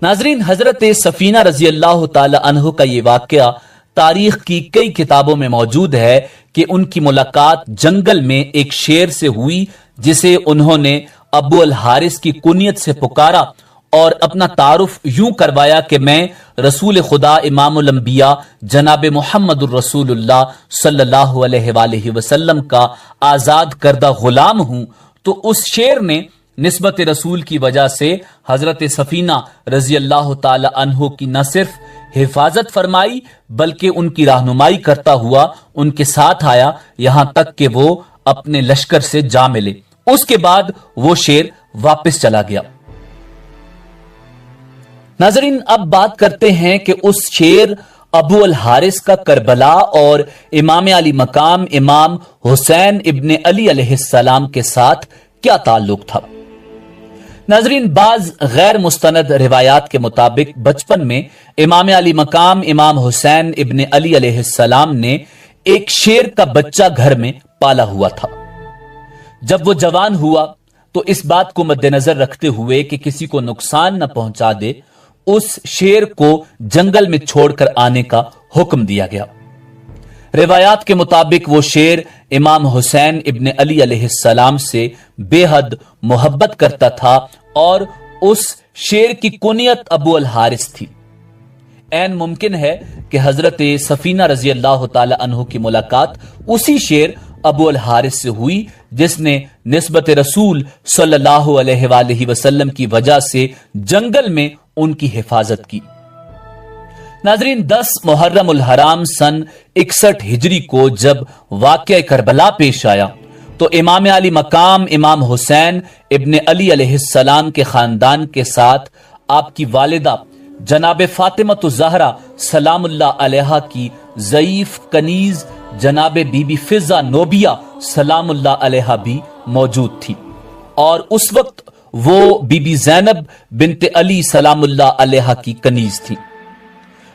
ناظرین، حضرت سفینہ رضی اللہ تعالی عنہ کا یہ واقعہ تاریخ کی کئی کتابوں میں موجود ہے کہ ان کی ملاقات جنگل میں ایک شیر سے ہوئی، جسے انہوں نے ابو الحارث کی کنیت سے پکارا اور اپنا تعارف یوں کروایا کہ میں رسول خدا امام الانبیاء جناب محمد الرسول اللہ صلی اللہ علیہ وآلہ وسلم کا آزاد کردہ غلام ہوں۔ تو اس شیر نے نسبت رسول کی وجہ سے حضرت سفینہ رضی اللہ تعالی عنہ کی نہ صرف حفاظت فرمائی بلکہ ان کی رہنمائی کرتا ہوا ان کے ساتھ آیا، یہاں تک کہ وہ اپنے لشکر سے جا ملے۔ اس کے بعد وہ شیر واپس چلا گیا۔ ناظرین، اب بات کرتے ہیں کہ اس شیر ابو الحارث کا کربلا اور امام علی مقام امام حسین ابن علی علیہ السلام کے ساتھ کیا تعلق تھا۔ ناظرین، بعض غیر مستند روایات کے مطابق بچپن میں امام علی مقام امام حسین ابن علی علیہ السلام نے ایک شیر کا بچہ گھر میں پالا ہوا تھا۔ جب وہ جوان ہوا تو اس بات کو مد نظر رکھتے ہوئے کہ کسی کو نقصان نہ پہنچا دے، اس شیر کو جنگل میں چھوڑ کر آنے کا حکم دیا گیا۔ روایات کے مطابق وہ شیر امام حسین ابن علی علیہ السلام سے بے حد محبت کرتا تھا اور اس شیر کی کنیت ابو الحارث تھی۔ عین ممکن ہے کہ حضرت سفینہ رضی اللہ تعالی عنہ کی ملاقات اسی شیر ابو الحارث سے ہوئی جس نے نسبت رسول صلی اللہ علیہ وآلہ وسلم کی وجہ سے جنگل میں ان کی حفاظت کی۔ ناظرین، 10 محرم الحرام سن 61 ہجری کو جب واقعہ کربلا پیش آیا تو امام علی مقام امام حسین ابن علی علیہ السلام کے خاندان کے ساتھ آپ کی والدہ جناب فاطمہ الزہرا سلام اللہ علیہا کی ضعیف کنیز جناب بی بی فضہ نوبیہ سلام اللہ علیہا بھی موجود تھی، اور اس وقت وہ بی بی زینب بنت علی سلام اللہ علیہا کی کنیز تھی۔